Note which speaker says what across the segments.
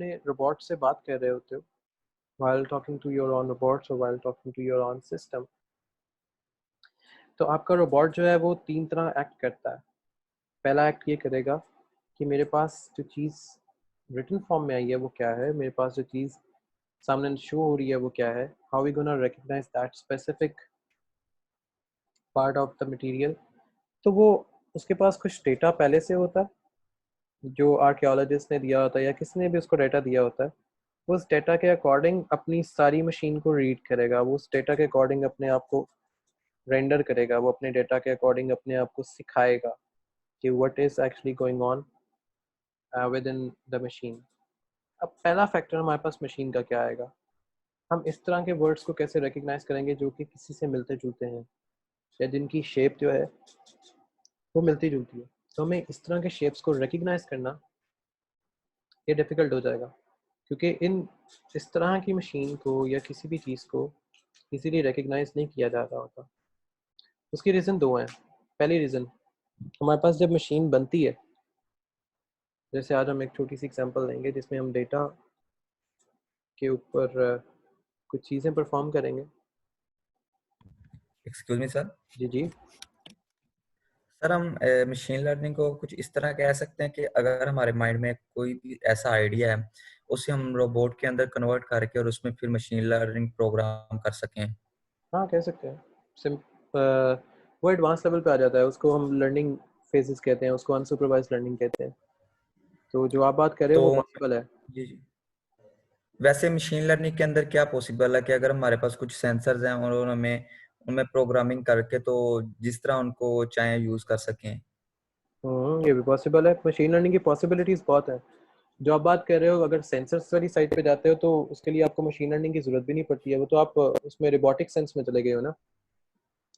Speaker 1: अपने रोबोट से बात कर रहे होते हो while talking to your own robots or while talking to your own system, तो आपका रोबोट जो है वो 3 तरह एक्ट करता है। पहला एक्ट ये करेगा कि मेरे पास जो चीज़ रिटन फॉर्म में आई है वो क्या है, मेरे पास जो चीज़ सामने शो हो रही है वो क्या है, how we gonna recognise that specific part of the material. तो वो उसके पास कुछ डेटा पहले से होता है जो आर्कियोलॉजिस्ट ने दिया होता है या किसी ने भी उसको डेटा दिया होता है। वो उस डेटा के अकॉर्डिंग अपनी सारी मशीन को रीड करेगा, वो उस डेटा के अकॉर्डिंग अपने आप को रेंडर करेगा, वो अपने डेटा के अकॉर्डिंग अपने आप को सिखाएगा कि what is actually going on with in the machine. अब पहला फैक्टर हमारे पास मशीन का क्या आएगा, हम इस तरह के वर्ड्स को कैसे रिकग्नाइज करेंगे जो कि किसी से मिलते जुलते हैं या जिनकी शेप जो है वो मिलती जुलती है। तो हमें इस तरह के शेप्स को रिकग्नाइज करना ये डिफ़िकल्ट हो जाएगा, क्योंकि इस तरह की मशीन को या किसी भी चीज़ को इजीली रिकग्नाइज नहीं किया जा रहा होता। उसकी रीज़न 2 हैं। पहली रीज़न, हमारे पास जब मशीन बनती है, जैसे आज हम एक छोटी सी एग्जांपल लेंगे जिसमें हम डेटा के ऊपर कुछ चीज़ें परफॉर्म करेंगे।
Speaker 2: Excuse me sir.
Speaker 1: जी जी।
Speaker 2: सर हम मशीन लर्निंग को कुछ इस तरह कह सकते हैं कि अगर हमारे माइंड में कोई भी ऐसा आइडिया है उसे हम रोबोट के अंदर कन्वर्ट करके और उसमें फिर मशीन लर्निंग प्रोग्राम कर सकें।
Speaker 1: हाँ कह सकते हैं। सिम वो एडवांस लेवल पे आ जाता है, उसको हम लर्निंग फेजेस कहते हैं, उसको अनसुपरवाइज लर्निंग कहते हैं। तो जो आप बात कर रहे हो
Speaker 2: तो
Speaker 1: वो पॉसिबल है।
Speaker 2: जी जी, वैसे मशीन लर्निंग के अंदर क्या पॉसिबल है कि अगर हमारे पास कुछ सेंसर्स हैं और हमें उनमें प्रोग्रामिंग करके तो जिस तरह उनको चाहे यूज कर सकें।
Speaker 1: ये भी पॉसिबल है। मशीन लर्निंग की पॉसिबिलिटीज़ बहुत है। जो आप बात कर रहे हो, अगर सेंसर्स वाली साइड पे जाते हो तो उसके लिए आपको मशीन लर्निंग की ज़रूरत भी नहीं पड़ती है। वो तो आप उसमें रोबोटिक सेंस में चले गए हो ना,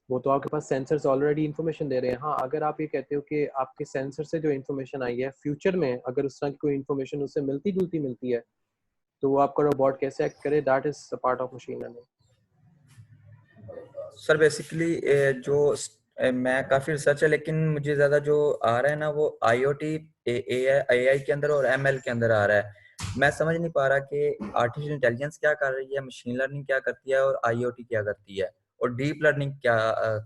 Speaker 1: वो तो आपके पास सेंसर्स ऑलरेडी इन्फॉर्मेशन दे रहे हैं। हाँ, अगर आप ये कहते हो कि आपके सेंसर से जो इन्फॉर्मेशन आई है फ्यूचर में अगर उस तरह की कोई इन्फॉर्मेशन उससे मिलती जुलती मिलती है तो वो आपका रोबोट कैसे एक्ट करे, that is part of machine learning.
Speaker 2: Sir basically मैं काफी रिसर्च है लेकिन मुझे ज्यादा जो आ रहा है ना वो आईओटी एआई के अंदर और एमएल के अंदर आ रहा है। मैं समझ नहीं पा रहा कि आर्टिफिशियल इंटेलिजेंस क्या कर रही है, मशीन लर्निंग क्या करती है और आईओटी क्या करती है और डीप लर्निंग क्या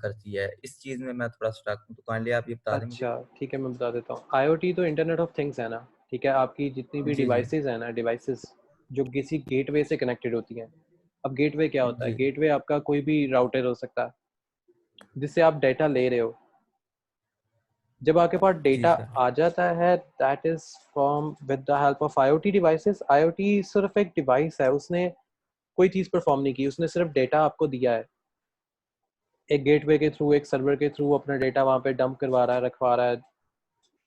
Speaker 2: करती है। इस चीज में मैं थोड़ा स्टक हूँ, तो काइंडली आप ये बता दें मुझे।
Speaker 1: अच्छा ठीक है, मैं बता देता हूँ। आईओटी तो इंटरनेट ऑफ थिंग्स है ना, ठीक है। आपकी जितनी भी
Speaker 2: जी जी
Speaker 1: डिवाइसेस हैं ना, डिवाइसेस जो किसी गेटवे से कनेक्टेड होती हैं। अब गेटवे क्या होता है?
Speaker 2: जी
Speaker 1: गेटवे आपका कोई भी राउटर हो सकता है जिससे आप डेटा ले रहे हो। जब आपके पास
Speaker 2: जी
Speaker 1: डेटा
Speaker 2: सर।
Speaker 1: आ जाता है, that is from with the help of IoT devices. IoT सिर्फ एक डिवाइस है, उसने कोई चीज़ परफॉर्म नहीं की, उसने सिर्फ डेटा आपको दिया है। एक गेटवे के थ्रू, एक सर्वर के थ्रू अपना डेटा वहाँ पे डंप करवा रहा है, रखवा रहा है,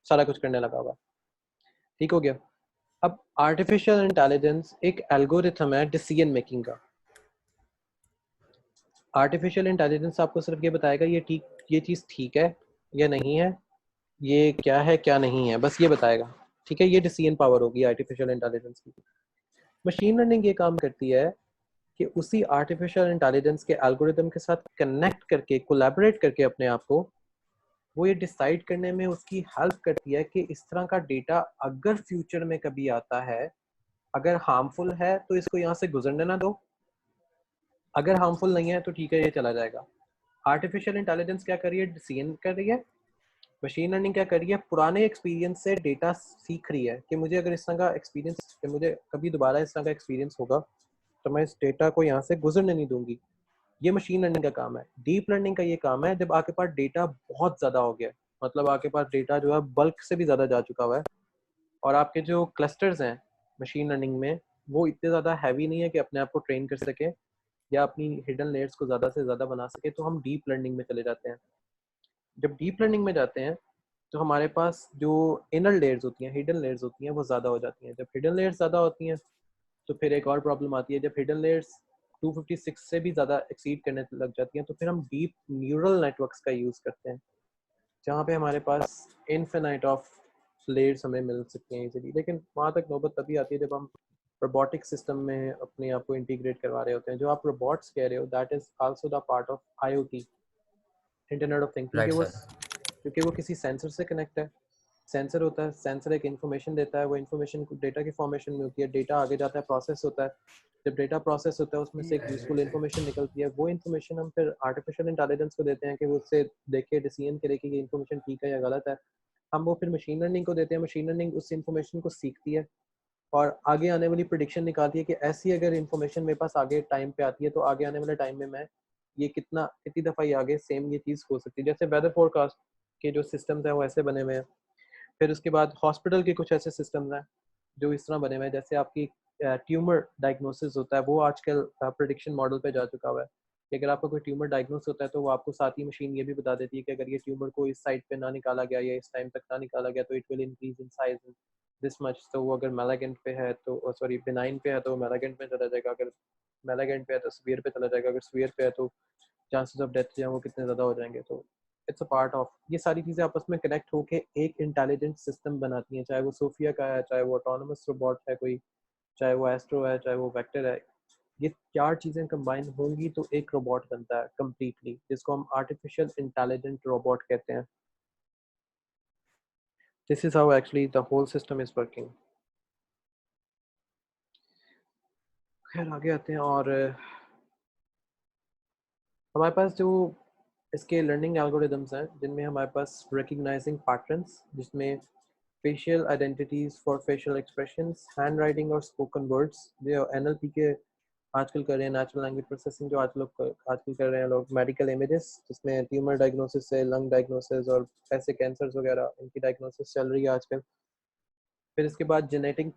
Speaker 1: सारा कुछ करने लगा हुआ। ठीक हो गया। अब आर्टिफिशियल इंटेलिजेंस एक एल्गोरिथम है डिसीजन मेकिंग का। आर्टिफिशियल इंटेलिजेंस आपको सिर्फ ये बताएगा ये चीज़ ठीक है या नहीं है, ये क्या है क्या नहीं है, बस ये बताएगा। ठीक है, ये डिसीजन पावर होगी आर्टिफिशियल इंटेलिजेंस की। मशीन लर्निंग ये काम करती है कि उसी आर्टिफिशियल इंटेलिजेंस के एल्गोरिथम के साथ कनेक्ट करके, कोलैबोरेट करके अपने आप को वो ये डिसाइड करने में उसकी हेल्प करती है कि इस तरह का डेटा अगर फ्यूचर में कभी आता है, अगर हार्मफुल है तो इसको यहाँ से गुजरने ना दो, अगर हार्मफुल नहीं है तो ठीक है ये चला जाएगा। आर्टिफिशियल इंटेलिजेंस क्या कर रही है? डिसीजन कर रही है। मशीन लर्निंग क्या कर रही है? पुराने एक्सपीरियंस से डेटा सीख रही है कि मुझे अगर इस तरह का एक्सपीरियंस, कि मुझे कभी दोबारा इस तरह का एक्सपीरियंस होगा तो मैं इस डेटा को यहाँ से गुजरने नहीं दूंगी। ये मशीन लर्निंग का काम है। डीप लर्निंग का ये काम है जब आपके पास डेटा बहुत ज़्यादा हो गया, मतलब आपके पास डेटा जो है बल्क से भी ज़्यादा जा चुका हुआ है, और आपके जो क्लस्टर्स हैं मशीन लर्निंग में वो इतने ज़्यादा हैवी नहीं है कि अपने आप को ट्रेन कर सके या अपनी हिडन लेयर्स को ज़्यादा से ज़्यादा बना सके, तो हम डीप लर्निंग में चले जाते हैं। जब डीप लर्निंग में जाते हैं तो हमारे पास जो इनर लेयर्स होती हैं, हिडन लेयर्स होती हैं, वो ज़्यादा हो जाती हैं। जब हिडन लेयर्स ज़्यादा होती हैं तो फिर एक और प्रॉब्लम आती है, जब हिडन लेयर्स 256 से भी ज़्यादा एक्सीड करने लग जाती हैं तो फिर हम डीप न्यूरल नेटवर्क्स का यूज़ करते हैं, जहाँ पे हमारे पास इनफिनाइट ऑफ लेयर्स हमें मिल सकते हैं इजीली। लेकिन वहाँ तक नौबत तभी आती है जब हम रोबोटिक सिस्टम में अपने आप को इंटीग्रेट करवा रहे होते हैं। जो आप रोबोट्स कह रहे हो, that is also the part of IoT, internet of thing,
Speaker 2: right sir.
Speaker 1: क्योंकि वो किसी सेंसर से कनेक्ट है। सेंसर होता है, सेंसर एक इन्फॉर्मेशन देता है, वो इन्फॉर्मेशन डेटा की फॉर्मेशन में होती है, डेटा आगे जाता है, प्रोसेस होता है, जब डेटा प्रोसेस होता है उसमें से एक यूजफुल इन्फॉर्मेशन निकलती है, वो इन्फॉर्मेशन हम फिर आर्टिफिशियल इंटेलिजेंस को देते हैं कि वो उससे देखे डिसीजन करे कि ये इन्फॉर्मेशन ठीक है या गलत है। हम वो फिर मशीन लर्निंग को देते हैं, मशीन लर्निंग उस इन्फॉर्मेशन को सीखती है और आगे आने वाली प्रिडिक्शन निकालती है कि ऐसी अगर इन्फॉर्मेशन मेरे पास आगे टाइम पे आती है तो आगे आने वाले टाइम में मैं ये कितनी दफ़ा ये आगे सेम ये चीज़ हो सकती है। जैसे वेदर फोरकास्ट के जो सिस्टम्स हैं वो ऐसे बने हुए हैं। फिर उसके बाद हॉस्पिटल के कुछ ऐसे सिस्टम्स हैं जो इस तरह बने हुए हैं, जैसे आपकी ट्यूमर डायग्नोसिस होता है वो आजकल प्रिडिक्शन मॉडल पे जा चुका हुआ है कि अगर आपका कोई ट्यूमर डायग्नोस होता है तो वो आपको साथ ही मशीन ये भी बता देती है कि अगर ये ट्यूमर को इस साइड पे ना निकाला गया या इस टाइम तक ना निकाला गया तो it will increase in size this much. तो वो अगर मेलागेंट पे है तो सॉरी बिनाइन पे है तो मेलागेंट में चला जाएगा, अगर मेलागेंट पे है तो सीवियर पे चला जाएगा, अगर सीवियर पे है तो चांसेस ऑफ डेथ जो है वो कितने ज़्यादा हो जाएंगे। तो इट्स अ पार्ट ऑफ ये सारी चीज़ें आपस में कनेक्ट होके एक इंटेलिजेंट सिस्टम बनाती हैं, चाहे वो सोफिया का है, चाहे वो ऑटोनमस रोबोट है कोई, चाहे वो एस्ट्रो है, चाहे वो वेक्टर है। ये चार चीज़ें कंबाइन होंगी तो एक रोबोट बनता है कम्प्लीटली, जिसको हम आर्टिफिशियल इंटेलिजेंट रोबोट कहते हैं। This is how actually the whole system is working. खैर आगे आते हैं और हमारे पास जो इसके लर्निंग एल्गोरिदम्स हैं जिनमें हमारे पास रिकग्नाइजिंग पैटर्न्स, जिसमें facial identities for facial expressions, hand writing और स्पोकन वर्ड्स, जो एनएलपी के आजकल कर रहे हैं, नेचुरल लैंग्वेज प्रोसेसिंग जो आजकल कर रहे हैं लोग, मेडिकल इमेजेस जिसमें ट्यूमर डायग्नोसिस से लंग डायग्नोसिस और ऐसे कैंसर्स वगैरह इनकी डायग्नोसिस चल रही है आजकल। फिर इसके बाद जेनेटिक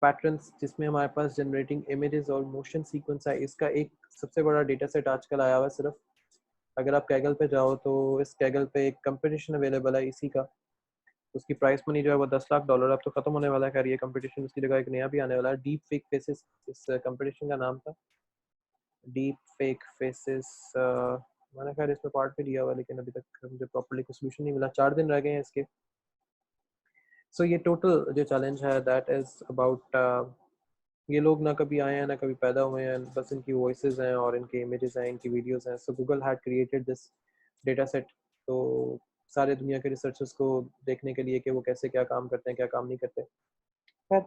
Speaker 1: पैटर्न्स जिसमें हमारे पास जनरेटिंग इमेजेस और मोशन सीक्वेंस है, इसका एक सबसे बड़ा डेटा सेट आजकल आया हुआ है। सिर्फ अगर आप कैगल पे जाओ तो इस कैगल पे एक कंपटीशन अवेलेबल है इसी का, उसकी प्राइस मनी जो है वो $10 लाख, अब तो खत्म होने वाला है। खैर ये कंपटीशन, उसकी जगह एक नया भी आने वाला है, डीप फेक फेसेस इस कंपटीशन का नाम था, डीप फेक फेसेस। मैंने खैर इसमें पार्ट भी लिया हुआ लेकिन अभी तक मुझे प्रॉपर्ली कोई सोल्यूशन नहीं मिला, 4 दिन रह गए हैं इसके। सो ये टोटल जो चैलेंज है दैट इज अबाउट ये लोग ना कभी आए हैं ना कभी पैदा हुए हैं, बस इनकी वॉइसेस हैं और इनके इमेजेस हैं, इनकी वीडियोस हैं। सो Google had created this data set, तो सारे दुनिया के रिसर्चर्स को देखने के लिए कि वो कैसे क्या काम करते हैं क्या काम नहीं करते। खैर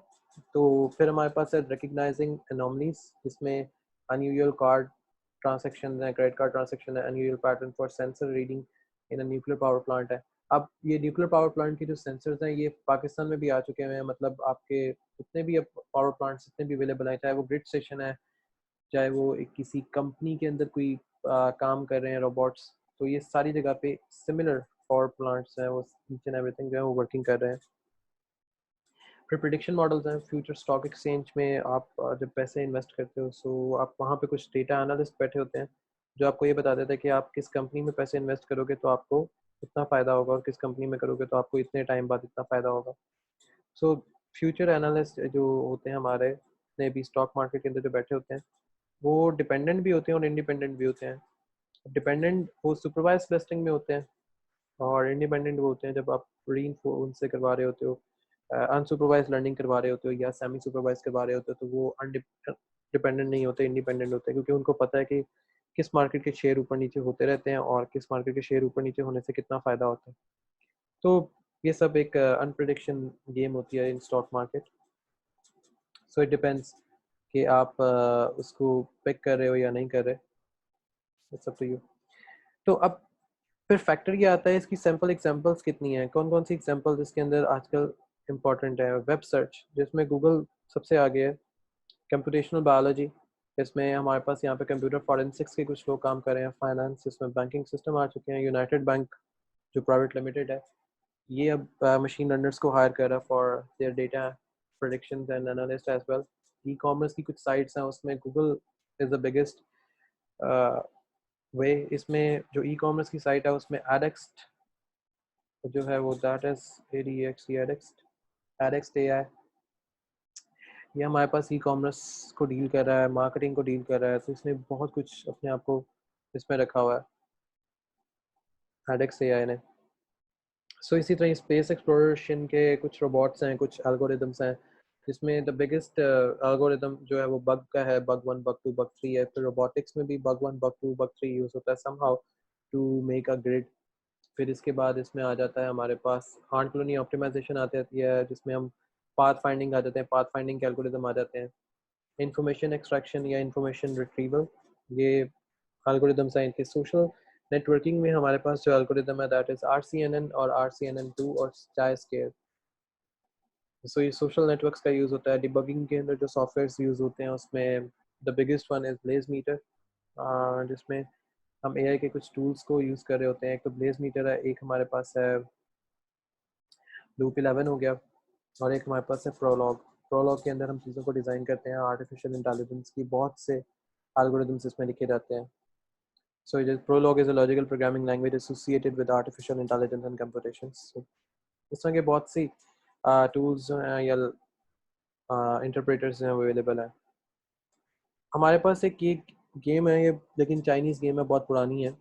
Speaker 1: तो फिर हमारे पास है रिकग्नाइजिंग एनोमलीज, जिसमें अनयूजुअल कार्ड ट्रांसैक्शन है, क्रेडिट कार्ड ट्रांसैक्शन है, unusual pattern for sensor reading in a nuclear power plant है। अब ये न्यूक्लियर पावर प्लांट के जो सेंसर्स हैं ये पाकिस्तान में भी आ चुके हैं, मतलब आपके जितने भी अब पावर प्लांट्स जितने भी अवेलेबल हैं, चाहे वो ग्रिड स्टेशन है, चाहे वो एक किसी कंपनी के अंदर कोई काम कर रहे हैं रोबोट्स, तो ये सारी जगह पे सिमिलर पावर प्लांट्स हैं, वो ईच एंड एवरीथिंग जो है वो वर्किंग कर रहे हैं। फिर प्रिडिक्शन मॉडल्स हैं, फ्यूचर स्टॉक एक्सचेंज में आप जब पैसे इन्वेस्ट करते हो सो आप वहाँ पे कुछ डेटा एनालिस्ट बैठे होते हैं जो आपको ये बता देता है कि आप किस कंपनी में पैसे इन्वेस्ट करोगे तो आपको इतना फ़ायदा होगा और किस कंपनी में करोगे तो आपको इतने टाइम बाद इतना फ़ायदा होगा। सो फ्यूचर एनालिस्ट जो होते हैं हमारे जितने भी स्टॉक मार्केट के अंदर जो बैठे होते हैं वो डिपेंडेंट भी होते हैं और इंडिपेंडेंट भी होते हैं। डिपेंडेंट वो सुपरवाइज वेस्टिंग में होते हैं और इंडिपेंडेंट वो होते हैं जब आप री उनसे करवा रहे होते हो, अनसुपरवाइज लर्निंग करवा रहे होते हो या सेमी सुपरवाइज करवा रहे होते हो, तो वो डिपेंडेंट नहीं होते, इंडिपेंडेंट होते हैं, क्योंकि उनको पता है कि किस मार्केट के शेयर ऊपर नीचे होते रहते हैं और किस मार्केट के शेयर ऊपर नीचे होने से कितना फ़ायदा होता है। तो ये सब एक अनप्रिडिक्शन गेम होती है in stock market. So it depends कि आप उसको पिक कर रहे हो या नहीं कर रहे, इट्स अप टू यू। तो अब फिर फैक्टर ये आता है इसकी सैम्पल एग्जांपल्स कितनी हैं, कौन कौन सी एग्जांपल्स इसके अंदर आजकल इम्पॉर्टेंट है। वेब सर्च जिसमें गूगल सबसे आगे है, कंप्यूटेशनल बायोलॉजी इसमें हमारे पास यहाँ पे कंप्यूटर फॉरेंसिक्स के कुछ लोग काम कर रहे हैं, फाइनेंस इसमें बैंकिंग सिस्टम आ चुके हैं, यूनाइटेड बैंक जो प्राइवेट लिमिटेड है ये अब मशीन लर्नर्स को हायर कर रहा है for their data predictions and analyst as well. E commerce की कुछ साइट्स हैं उसमें Google is the biggest way. इसमें जो ई कॉमर्स की साइट है उसमें एडेक्स्ट जो है वो दैट इज ADX एडेक्स्ट AI, ये हमारे पास ई कॉमर्स को डील कर रहा है, मार्केटिंग को डील कर रहा है, तो इसने बहुत कुछ अपने आप को इसमें रखा हुआ है एडेक्स AI ने। सो इसी तरह स्पेस एक्सप्लोरेशन के कुछ रोबोट्स हैं, कुछ एल्गोरिदम्स हैं, जिसमें द बिगेस्ट एल्गोरिदम जो है वो बग का है, बग 1 बग 2 बग 3 है। फिर रोबोटिक्स में भी बग 1 बग 2 बग 3 यूज़ होता है somehow to make a grid. फिर इसके बाद इसमें आ जाता है हमारे पास हार्ट कॉलोनी ऑप्टिमाइजेशन आ जाती है, जिसमें हम पाथ फाइंडिंग आ जाते हैं, पाथ फाइंडिंग के एल्गोरिदम आ जाते हैं, इंफॉर्मेशन एक्सट्रैक्शन या इंफॉर्मेशन रिट्रीवल, ये एल्गोरिदम्स हैं इनके। सोशल नेटवर्किंग में हमारे पास जो एल्गोरिदम है दैट इज़ RCNN और RCNN2 और चाय स्केयर। सो ये सोशल नेटवर्क्स का यूज़ होता है। डिबगिंग के अंदर जो सॉफ्टवेयर्स यूज़ होते हैं उसमें the biggest one is BlazeMeter, जिसमें हम AI के कुछ टूल्स को यूज़ कर रहे होते हैं। एक तो ब्लेज मीटर है, एक हमारे पास है लूप 11 हो गया, और एक हमारे पास है प्रोलॉग। प्रोलॉग के अंदर हम चीज़ों को डिज़ाइन करते हैं। आर्टिफिशियल इंटेलिजेंस की बहुत से एल्गोरिदम्स इसमें लिखे जाते हैं। So it is Prolog is a logical programming language associated with artificial intelligence and computations. So इस तरह के बहुत सी टूल्स जो हैं या इंटरप्रेटर्स हैं अवेलेबल हैं। हमारे पास एक ये गेम है, ये लेकिन चाइनीज़ गेम है, बहुत पुरानी है।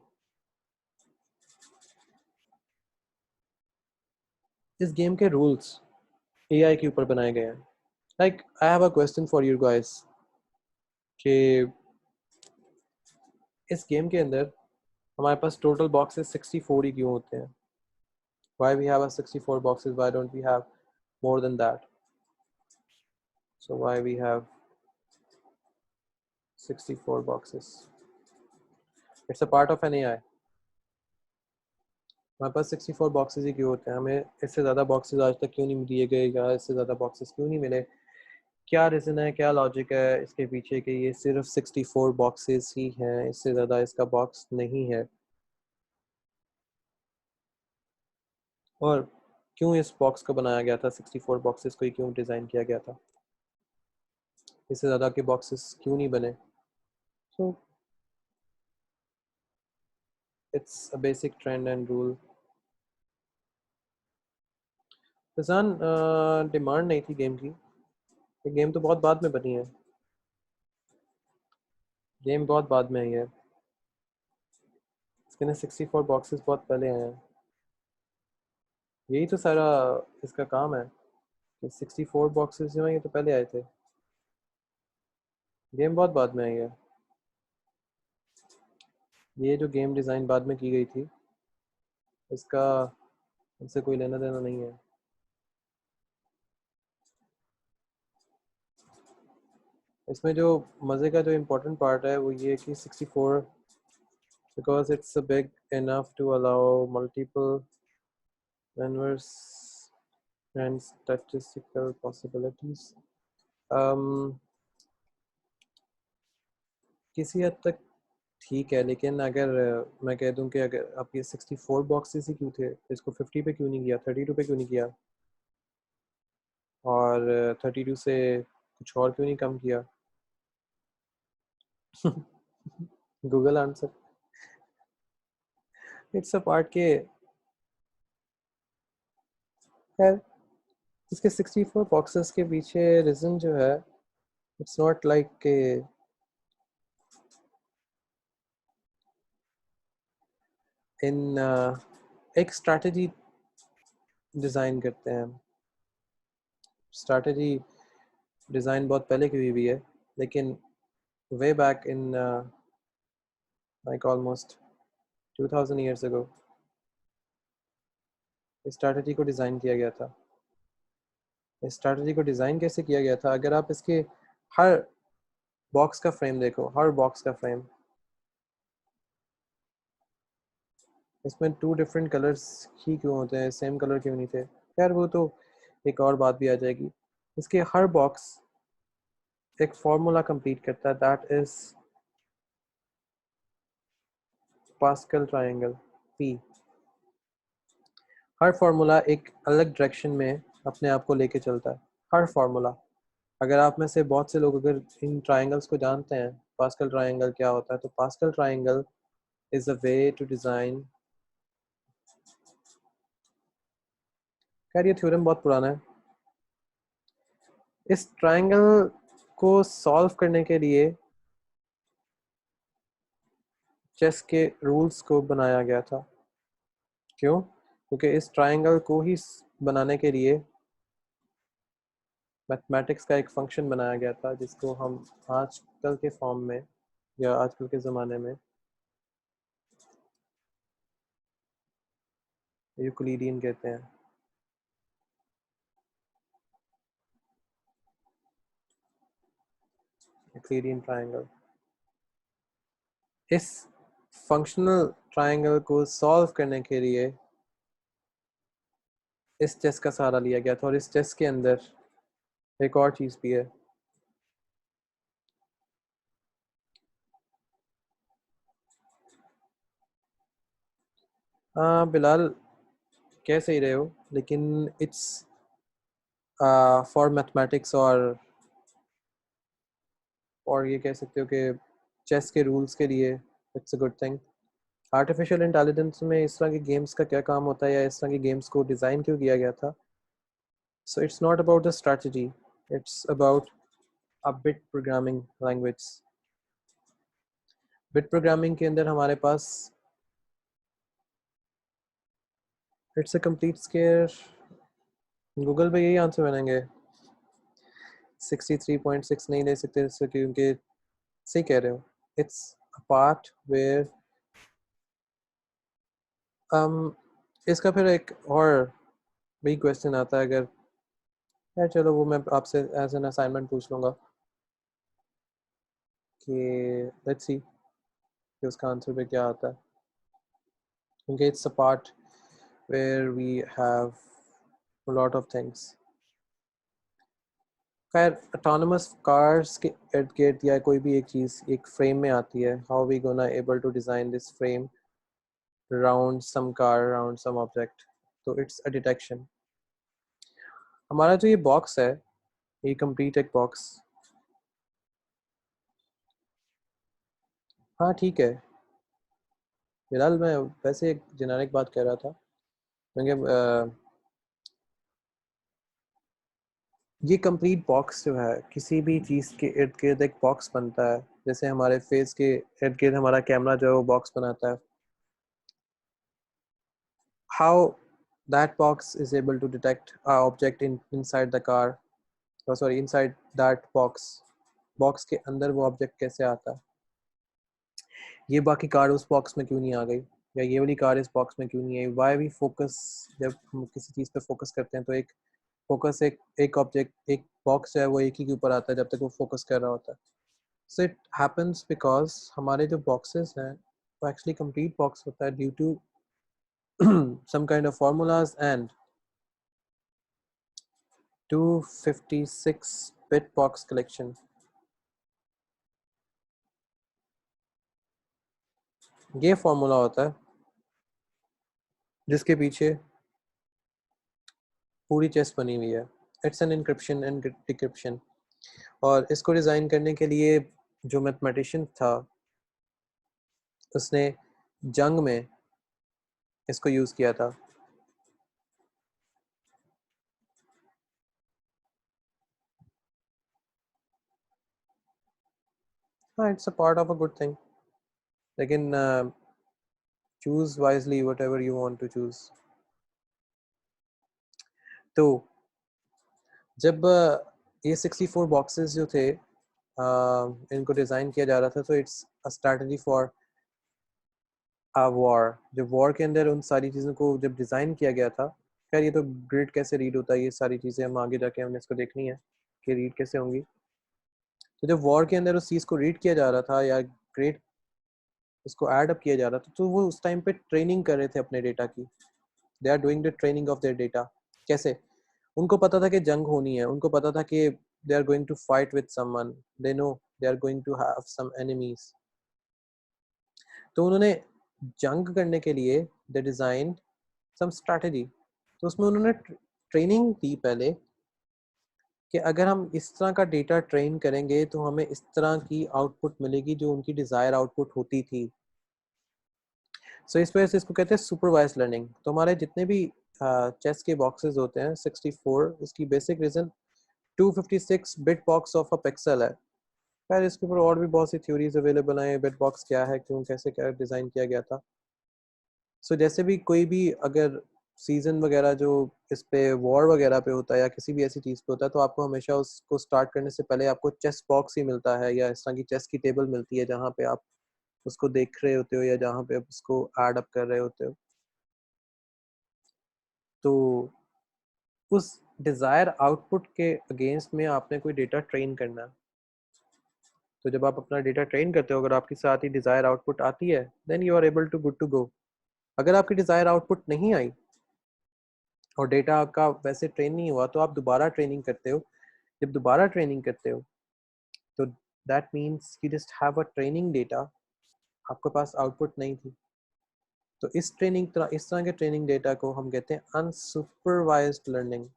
Speaker 1: इस गेम के रूल्स AI के ऊपर बनाए गए हैं। Like I have a question for you guys कि इस गेम के अंदर हमारे पास टोटल बॉक्सेस 64 ही क्यों होते हैं? Why we have a 64 boxes? Why don't we have more than that? So why we have 64 boxes? It's a part of an AI. हमारे पास 64 boxes ही क्यों होते हैं? हमें इससे ज़्यादा बॉक्सेस आज तक क्यों नहीं दिए गए, या इससे ज़्यादा बॉक्सेस क्यों नहीं मिले? क्या रीज़न है, क्या लॉजिक है इसके पीछे कि ये सिर्फ 64 बॉक्सेस ही हैं, इससे ज़्यादा इसका बॉक्स नहीं है? और क्यों इस बॉक्स को बनाया गया था? 64 बॉक्सेस को ही क्यों डिज़ाइन किया गया था? इससे ज़्यादा के बॉक्सेस क्यों नहीं बने? सो it's a basic trend and rule. Faizan, demand नहीं थी गेम की, ये गेम तो बहुत बाद में बनी है, गेम बहुत बाद में आई है, इसके ना 64 बॉक्सेस बहुत पहले आए हैं। यही तो सारा इसका काम है कि 64 बॉक्सेस जो हैं ये तो पहले आए थे, गेम बहुत बाद में आई है। ये जो गेम डिज़ाइन बाद में की गई थी इसका इससे कोई लेना देना नहीं है। इसमें जो मज़े का जो इम्पोर्टेंट पार्ट है वो ये कि 64 because it's big enough to allow multiple inverse and statistical possibilities. किसी हद तक ठीक है, लेकिन अगर मैं कह दूं कि अगर आप ये 64 बॉक्सेस ही क्यों थे, इसको 50 पे क्यों नहीं किया, 32 पे क्यों नहीं किया, और 32 से कुछ और क्यों नहीं कम किया? Google answer. It's a part के खैर इसके 64 बॉक्सेस के पीछे रीज़न जो है इट्स नॉट लाइक के इन एक स्ट्रैटेजी डिज़ाइन करते हैं। स्ट्रैटेजी डिज़ाइन बहुत पहले की हुई भी है, लेकिन way back in like almost 2000 years ago इस स्ट्रैटेजी को डिज़ाइन किया गया था। इस स्ट्रैटेजी को डिज़ाइन कैसे किया गया था? अगर आप इसके हर बॉक्स का फ्रेम देखो, हर बॉक्स का फ्रेम, इसमें 2 डिफरेंट कलर्स ही क्यों होते हैं, सेम कलर क्यों नहीं थे? खैर वो तो एक और बात भी आ जाएगी। इसके हर बॉक्स एक फार्मूला कंप्लीट करता है, that is pascal triangle P. Her formula एक अलग डायरेक्शन में अपने आप को लेके चलता है, हर फार्मूला। अगर आप में से बहुत से लोग अगर इन ट्रायंगल्स को जानते हैं, पास्कल ट्रायंगल क्या होता है, तो Pascal triangle is a way to design. खैर ये थ्योरम बहुत पुराना है। इस ट्रायंगल को सॉल्व करने के लिए चेस के रूल्स को बनाया गया था। क्यों? क्योंकि इस ट्रायंगल को ही बनाने के लिए मैथमेटिक्स का एक फंक्शन बनाया गया था, जिसको हम आजकल के फॉर्म में या आजकल के ज़माने में यूक्लिडियन कहते हैं। Euclidean triangle. इस फंक्शनल ट्रायंगल को सॉल्व करने के लिए इस टेस्ट का सहारा लिया गया था, और इस टेस्ट के अंदर एक और चीज़ भी है। हाँ बिलाल, कह सही रहे हो, लेकिन इट्स फॉर मैथमेटिक्स, और ये कह सकते हो कि चेस के रूल्स के लिए it's a good thing. Artificial intelligence में इस तरह के गेम्स का क्या काम होता है, या इस तरह के गेम्स को डिज़ाइन क्यों किया गया था? So it's not about the strategy, it's about a bit programming language. Bit programming के अंदर हमारे पास it's a complete square. Google पे यही आंसर बनेंगे। 63.6 नहीं ले सकते इससे, क्योंकि सही कह रहे हो, इट्स अ पार्ट वेयर इसका फिर एक और भी क्वेश्चन आता है, अगर यार चलो वो मैं आपसे एज एन असाइनमेंट पूछ लूँगा कि लेट्स सी कि उसका आंसर पे क्या आता है, क्योंकि it's a part where we have a lot of things। खैर, ऑटोनमस कार्स के इर्द गिर्द या कोई भी एक चीज़ एक फ्रेम में आती है, how we gonna able to design this frame around some car, around some object, तो इट्स अ डिटेक्शन। हमारा जो ये बॉक्स है, ये कंप्लीट एक बॉक्स। हाँ ठीक है फिलहाल, मैं वैसे एक जेनेरिक बात कह रहा था, क्योंकि ये कंप्लीट बॉक्स जो है, किसी भी चीज़ के इर्द गिर्द एक बॉक्स बनता है। जैसे हमारे फेस के इर्द गिर्द हमारा कैमरा जो है वो बॉक्स बनाता है। How that box is able to detect a object inside the car, oh sorry, inside that box के अंदर वो ऑब्जेक्ट कैसे आता है? ये बाकी कार उस बॉक्स में क्यों नहीं आ गई, या ये वाली कार इस बॉक्स में क्यों नहीं आई? वाई वी फोकस, जब हम किसी चीज़ पे फोकस करते हैं तो एक फोकस, एक ऑब्जेक्ट, एक बॉक्स जो है वो एक ही के ऊपर आता है जब तक वो फोकस कर रहा होता है। सो इट हैपन्स बिकॉज हमारे जो बॉक्सेस हैं वो एक्चुअली कंप्लीट बॉक्स होता है due to some kind of formulas and 256 bit box collection। ये फॉर्मूला होता है जिसके पीछे पूरी चेस बनी हुई है। It's an encryption and decryption. और इसको डिज़ाइन करने के लिए जो मैथमेटिशियन था, उसने जंग में इसको यूज़ किया था। हाँ, it's a part of a good thing, लेकिन choose wisely whatever you want to choose. तो जब ये 64 बॉक्सेस जो थे, इनको डिज़ाइन किया जा रहा था, तो it's a strategy for a war. जब वॉर के अंदर उन सारी चीज़ों को जब डिज़ाइन किया गया था, खैर ये तो ग्रिड कैसे रीड होता है, ये सारी चीज़ें हम आगे जाके हमने इसको देखनी है कि रीड कैसे होंगी। तो जब वॉर के अंदर उस चीज़ को रीड किया जा रहा था, या ग्रेड उसको ऐड अप किया जा रहा था, तो वो उस टाइम पे ट्रेनिंग कर रहे थे अपने डेटा की। They are doing the training of their data. कैसे? उनको पता था कि जंग होनी है, उनको पता था कि they are going to fight with someone, they know they are going to have some enemies. तो उन्होंने जंग करने के लिए दे डिज़ाइन सम स्ट्रैटेजी। तो उसमें उन्होंने ट्रेनिंग दी पहले कि अगर हम इस तरह का डेटा ट्रेन करेंगे तो हमें इस तरह की आउटपुट मिलेगी जो उनकी डिज़ायर आउटपुट होती थी। सो इस वजह से इसको कहते हैं सुपरवाइज लर्निंग। तो हमारे जितने भी चेस के बॉक्सेस होते हैं 64, इसकी basic reason 256 bit box of a pixel है। खैर इसके ऊपर और भी बहुत सी थ्योरीज अवेलेबल हैं, बिट बॉक्स क्या है, क्यों, कैसे, क्या डिज़ाइन किया गया था। सो जैसे भी कोई भी अगर सीज़न वगैरह जो इस पे वॉर वगैरह पे होता है, या किसी भी ऐसी चीज़ पे होता है, तो आपको हमेशा उसको स्टार्ट करने से पहले आपको चेस बॉक्स ही मिलता है, या इस तरह की चेस की टेबल मिलती है जहाँ पे आप उसको देख रहे होते हो, या जहाँ पे आप उसको ऐड अप कर रहे होते हो। तो उस डिज़ायर आउटपुट के अगेंस्ट में आपने कोई डेटा ट्रेन करना है। तो जब आप अपना डेटा ट्रेन करते हो, अगर आपके साथ ही डिज़ायर आउटपुट आती है, then you are able to good to go. अगर आपकी डिज़ायर आउटपुट नहीं आई और डेटा आपका वैसे ट्रेन नहीं हुआ, तो आप दोबारा ट्रेनिंग करते हो। जब दोबारा ट्रेनिंग करते हो, तो that means you just have a training data, आपके पास आउटपुट नहीं थी। तो इस तरह के ट्रेनिंग डेटा को हम कहते हैं अनसुपरवाइज्ड लर्निंग।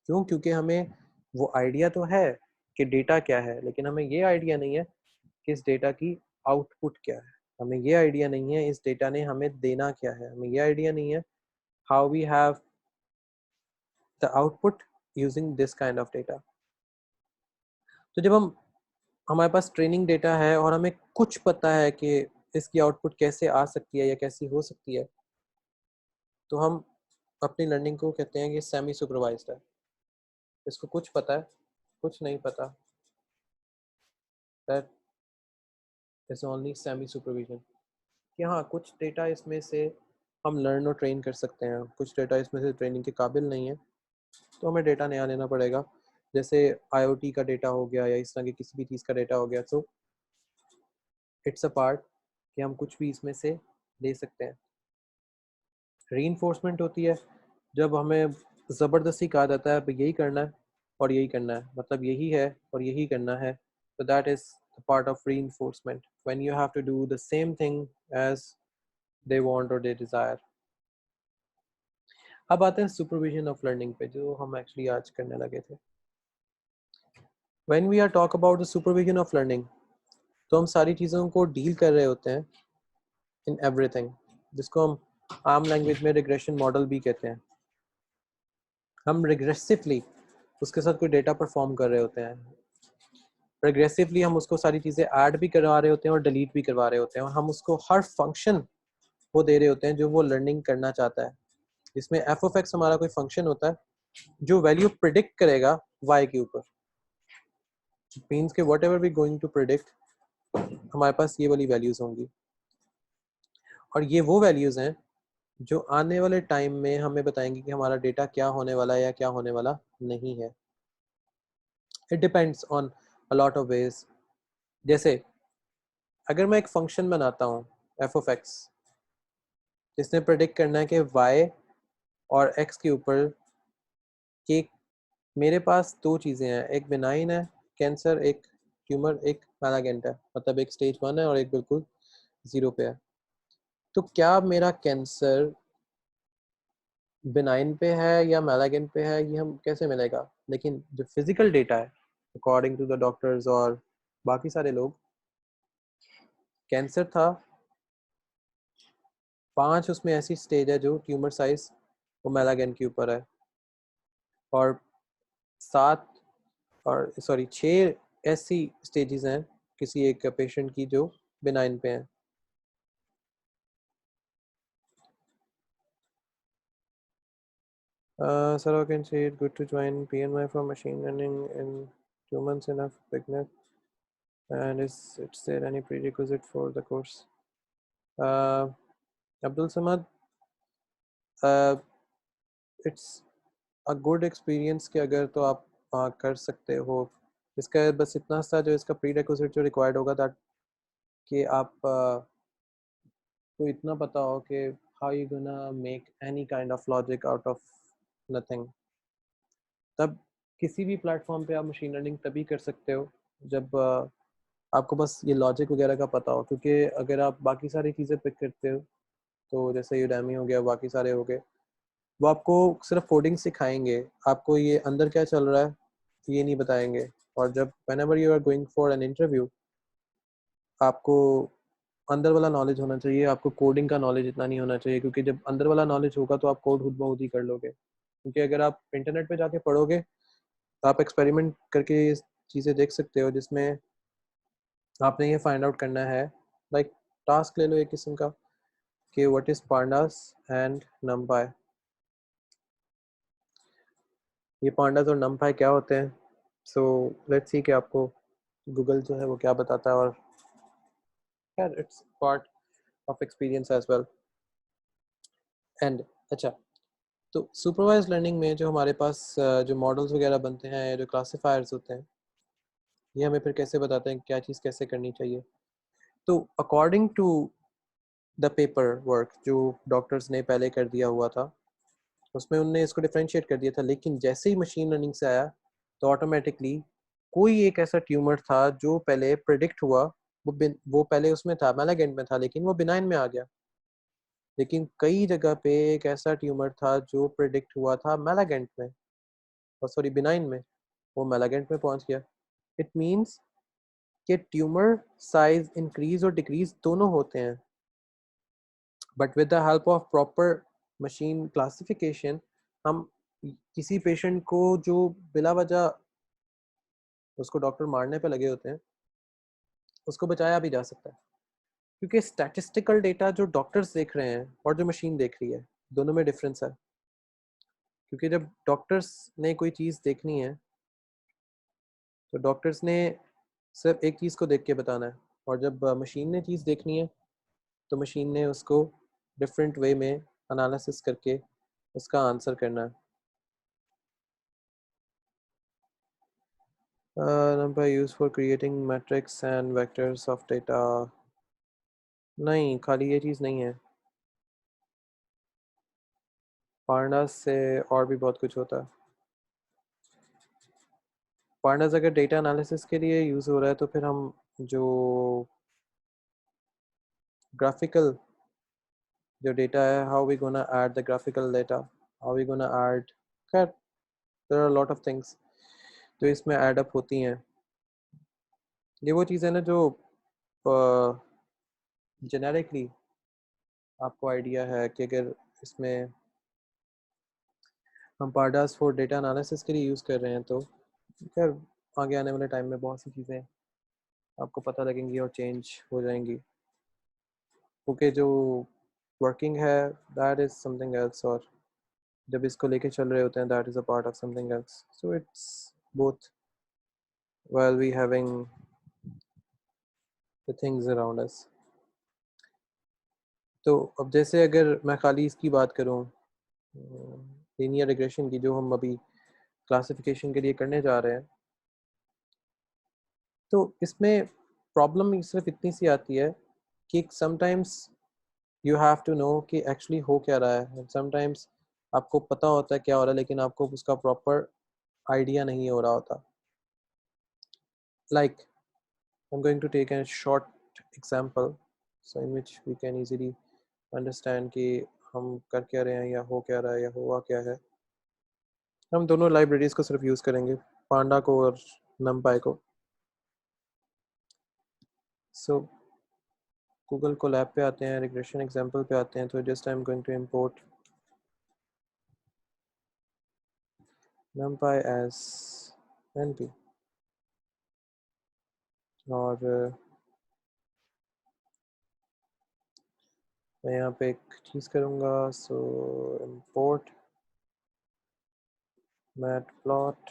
Speaker 1: क्यों? क्योंकि हमें वो आइडिया तो है कि डेटा क्या है, लेकिन हमें ये आइडिया नहीं है कि इस डेटा की आउटपुट क्या है। हमें ये आइडिया नहीं है इस डेटा ने हमें देना क्या है। हमें ये आइडिया नहीं है how we have the output using this kind of data. तो जब हमारे पास ट्रेनिंग डेटा है और हमें कुछ पता है कि इसकी आउटपुट कैसे आ सकती है या कैसी हो सकती है, तो हम अपनी लर्निंग को कहते हैं कि सेमी सुपरवाइज्ड है। इसको कुछ पता है, कुछ नहीं पता। That is only semi supervision. कि हाँ, कुछ डेटा इसमें से हम लर्न और ट्रेन कर सकते हैं, कुछ डेटा इसमें से ट्रेनिंग के काबिल नहीं है, तो हमें डेटा नया लेना पड़ेगा। जैसे IoT का डेटा हो गया या इस तरह की किसी भी चीज़ का डेटा हो गया, सो इट्स अ पार्ट कि हम कुछ भी इसमें से ले सकते हैं। रीइंफोर्समेंट होती है जब हमें ज़बरदस्ती कहा जाता है अब यही करना है और यही करना है, मतलब यही है और यही करना है, तो that is the part of reinforcement when you have to do the same thing as they want और दे डिज़ायर। अब आते हैं सुपरविजन ऑफ लर्निंग पे, जो हम एक्चुअली आज करने लगे थे। When we are talk about the supervision of learning, तो हम सारी चीज़ों को डील कर रहे होते हैं इन एवरीथिंग, जिसको हम आम लैंग्वेज में रिग्रेशन मॉडल भी कहते हैं। हम रिग्रेसिवली उसके साथ कोई डेटा परफॉर्म कर रहे होते हैं। रिग्रेसिवली हम उसको सारी चीज़ें ऐड भी करवा रहे होते हैं और डिलीट भी करवा रहे होते हैं, और हम उसको हर फंक्शन वो दे रहे होते हैं जो वो लर्निंग करना चाहता है। इसमें एफ ऑफ एक्स हमारा कोई फंक्शन होता है जो वैल्यू प्रिडिक्ट करेगा वाई के ऊपर। मीन्स के whatever we going to predict, हमारे पास ये वाली वैल्यूज होंगी, और ये वो वैल्यूज हैं जो आने वाले टाइम में हमें बताएंगे कि हमारा डेटा क्या होने वाला है या क्या होने वाला नहीं है। It depends on a lot of ways. जैसे अगर मैं एक फंक्शन बनाता हूँ एफ ऑफ एक्स, जिसने प्रेडिक्ट करना है कि वाई और एक्स के ऊपर कि मेरे पास दो चीज़ें हैं, एक बिनाइन है कैंसर, एक ट्यूमर, एक मैलागेंट है, मतलब एक स्टेज 1 है और एक बिल्कुल 0 पे है। तो क्या मेरा कैंसर बिनाइन पे है या मैलागेंट पे है, ये हम कैसे मिलेगा? लेकिन जो फिजिकल डेटा है अकॉर्डिंग टू द डॉक्टर्स और बाकी सारे लोग, कैंसर था 5, उसमें ऐसी स्टेज है जो ट्यूमर साइज वो मैलागेंट के ऊपर है, और 7 और सॉरी 6 ऐसी स्टेजेस हैं किसी एक पेशेंट की जो बिनाइन पे हैं। Sir, I can say it's good to join PNY for machine learning in 2 months enough beginner, and is there any prerequisite for the course? uh, Abdul Samad, uh, it's a good experience कि अगर तो आप कर सकते हो। इसका बस इतना सा जो इसका prerequisite जो required होगा, that कि आप को इतना पता हो कि how you gonna make any kind of logic out of nothing। तब किसी भी प्लेटफॉर्म पे आप मशीन लर्निंग तभी कर सकते हो जब आपको बस ये लॉजिक वगैरह का पता हो, क्योंकि अगर आप बाकी सारी चीज़ें पिक करते हो, तो जैसे यूडेमी हो गया, बाकी सारे हो गए, वो आपको सिर्फ कोडिंग सिखाएंगे, आपको ये अंदर क्या चल रहा है ये नहीं बताएंगे। और जब whenever you are going for an interview, आपको अंदर वाला नॉलेज होना चाहिए, आपको कोडिंग का नॉलेज इतना नहीं होना चाहिए, क्योंकि जब अंदर वाला नॉलेज होगा तो आप कोड खुद ब खुद ही कर लोगे। क्योंकि अगर आप इंटरनेट पे जाके पढ़ोगे तो आप एक्सपेरिमेंट करके चीज़ें देख सकते हो, जिसमें आपने ये फाइंड आउट करना है, लाइक टास्क ले लो एक किस्म का कि व्हाट इज़ पांडास एंड नमपाई। ये पांडास और नमपाई क्या होते हैं? सो लेट्स सी कि आपको गूगल जो है वो क्या बताता है, और यार it's part of experience as well. And अच्छा, तो सुपरवाइज लर्निंग में जो हमारे पास जो मॉडल्स वगैरह बनते हैं, जो क्लासिफायर्स होते हैं, ये हमें फिर कैसे बताते हैं क्या चीज़ कैसे करनी चाहिए। तो according to the paperwork जो डॉक्टर्स ने पहले कर दिया हुआ था, उसमें उनने इसको डिफ्रेंशिएट कर दिया था, लेकिन जैसे ही मशीन लर्निंग से आया तो ऑटोमेटिकली कोई एक ऐसा ट्यूमर था जो पहले प्रिडिक्ट हुआ, वो पहले उसमें था, मैलागेंट में था, लेकिन वो बिनाइन में आ गया। लेकिन कई जगह पे एक ऐसा ट्यूमर था जो प्रिडिक्ट हुआ था मैलागेंट में, और सॉरी बिनाइन में, वो मैलागेंट में पहुंच गया। इट मीन्स कि ट्यूमर साइज इंक्रीज और डिक्रीज दोनों होते हैं, but with the help of proper machine classification हम किसी पेशेंट को जो बिला वजह उसको डॉक्टर मारने पे लगे होते हैं, उसको बचाया भी जा सकता है। क्योंकि स्टैटिस्टिकल डेटा जो डॉक्टर्स देख रहे हैं और जो मशीन देख रही है, दोनों में डिफरेंस है। क्योंकि जब डॉक्टर्स ने कोई चीज़ देखनी है तो डॉक्टर्स ने सिर्फ एक चीज़ को देख के बताना है, और जब मशीन ने चीज़ देखनी है तो मशीन ने उसको डिफरेंट वे में एनालिसिस करके उसका आंसर करना है। Number use for creating matrix and vectors of data, नहीं खाली ये चीज़ नहीं है, पांडास से और भी बहुत कुछ होता है। पांडास अगर डेटा एनालिसिस के लिए यूज़ हो रहा है तो फिर हम जो ग्राफिकल जो डेटा है, how we gonna add the graphical data, how we gonna add, खैर there are lot of things जो इसमें ऐड अप होती हैं। ये वो चीज़ है ना जो जेनेरिकली आपको आइडिया है कि अगर इसमें हम पार्डास फॉर डेटा एनालिसिस के लिए यूज़ कर रहे हैं तो खैर आगे आने वाले टाइम में बहुत सी चीज़ें आपको पता लगेंगी और चेंज हो जाएंगी, क्योंकि जो वर्किंग है दैट इज़ समथिंग एल्स, और जब इसको लेके चल रहे होते हैं that is a part of something else, so it's both while we having the things around us। तो अब जैसे अगर मैं खाली इसकी बात करूं, लीनियर रिग्रेशन की, जो हम अभी क्लासिफिकेशन के लिए करने जा रहे हैं, तो इसमें प्रॉब्लम सिर्फ इतनी सी आती है कि sometimes you have to know कि एक्चुअली हो क्या रहा है। समटाइम्स आपको पता होता है क्या हो रहा है, लेकिन आपको उसका प्रॉपर आइडिया नहीं हो रहा होता। Like I am going to take a short example so in which we can easily understand कि हम कर क्या रहे हैं या हो क्या रहा है या हुआ क्या है। हम दोनों लाइब्रेरीज को सिर्फ यूज़ करेंगे, पांडा को और नमपाई को। सो गूगल को लैब पे आते हैं, रिग्रेशन एग्जांपल पे आते हैं, तो just I am going to import numpy as np, और मैं यहाँ पे एक चीज़ करूँगा, so import matplot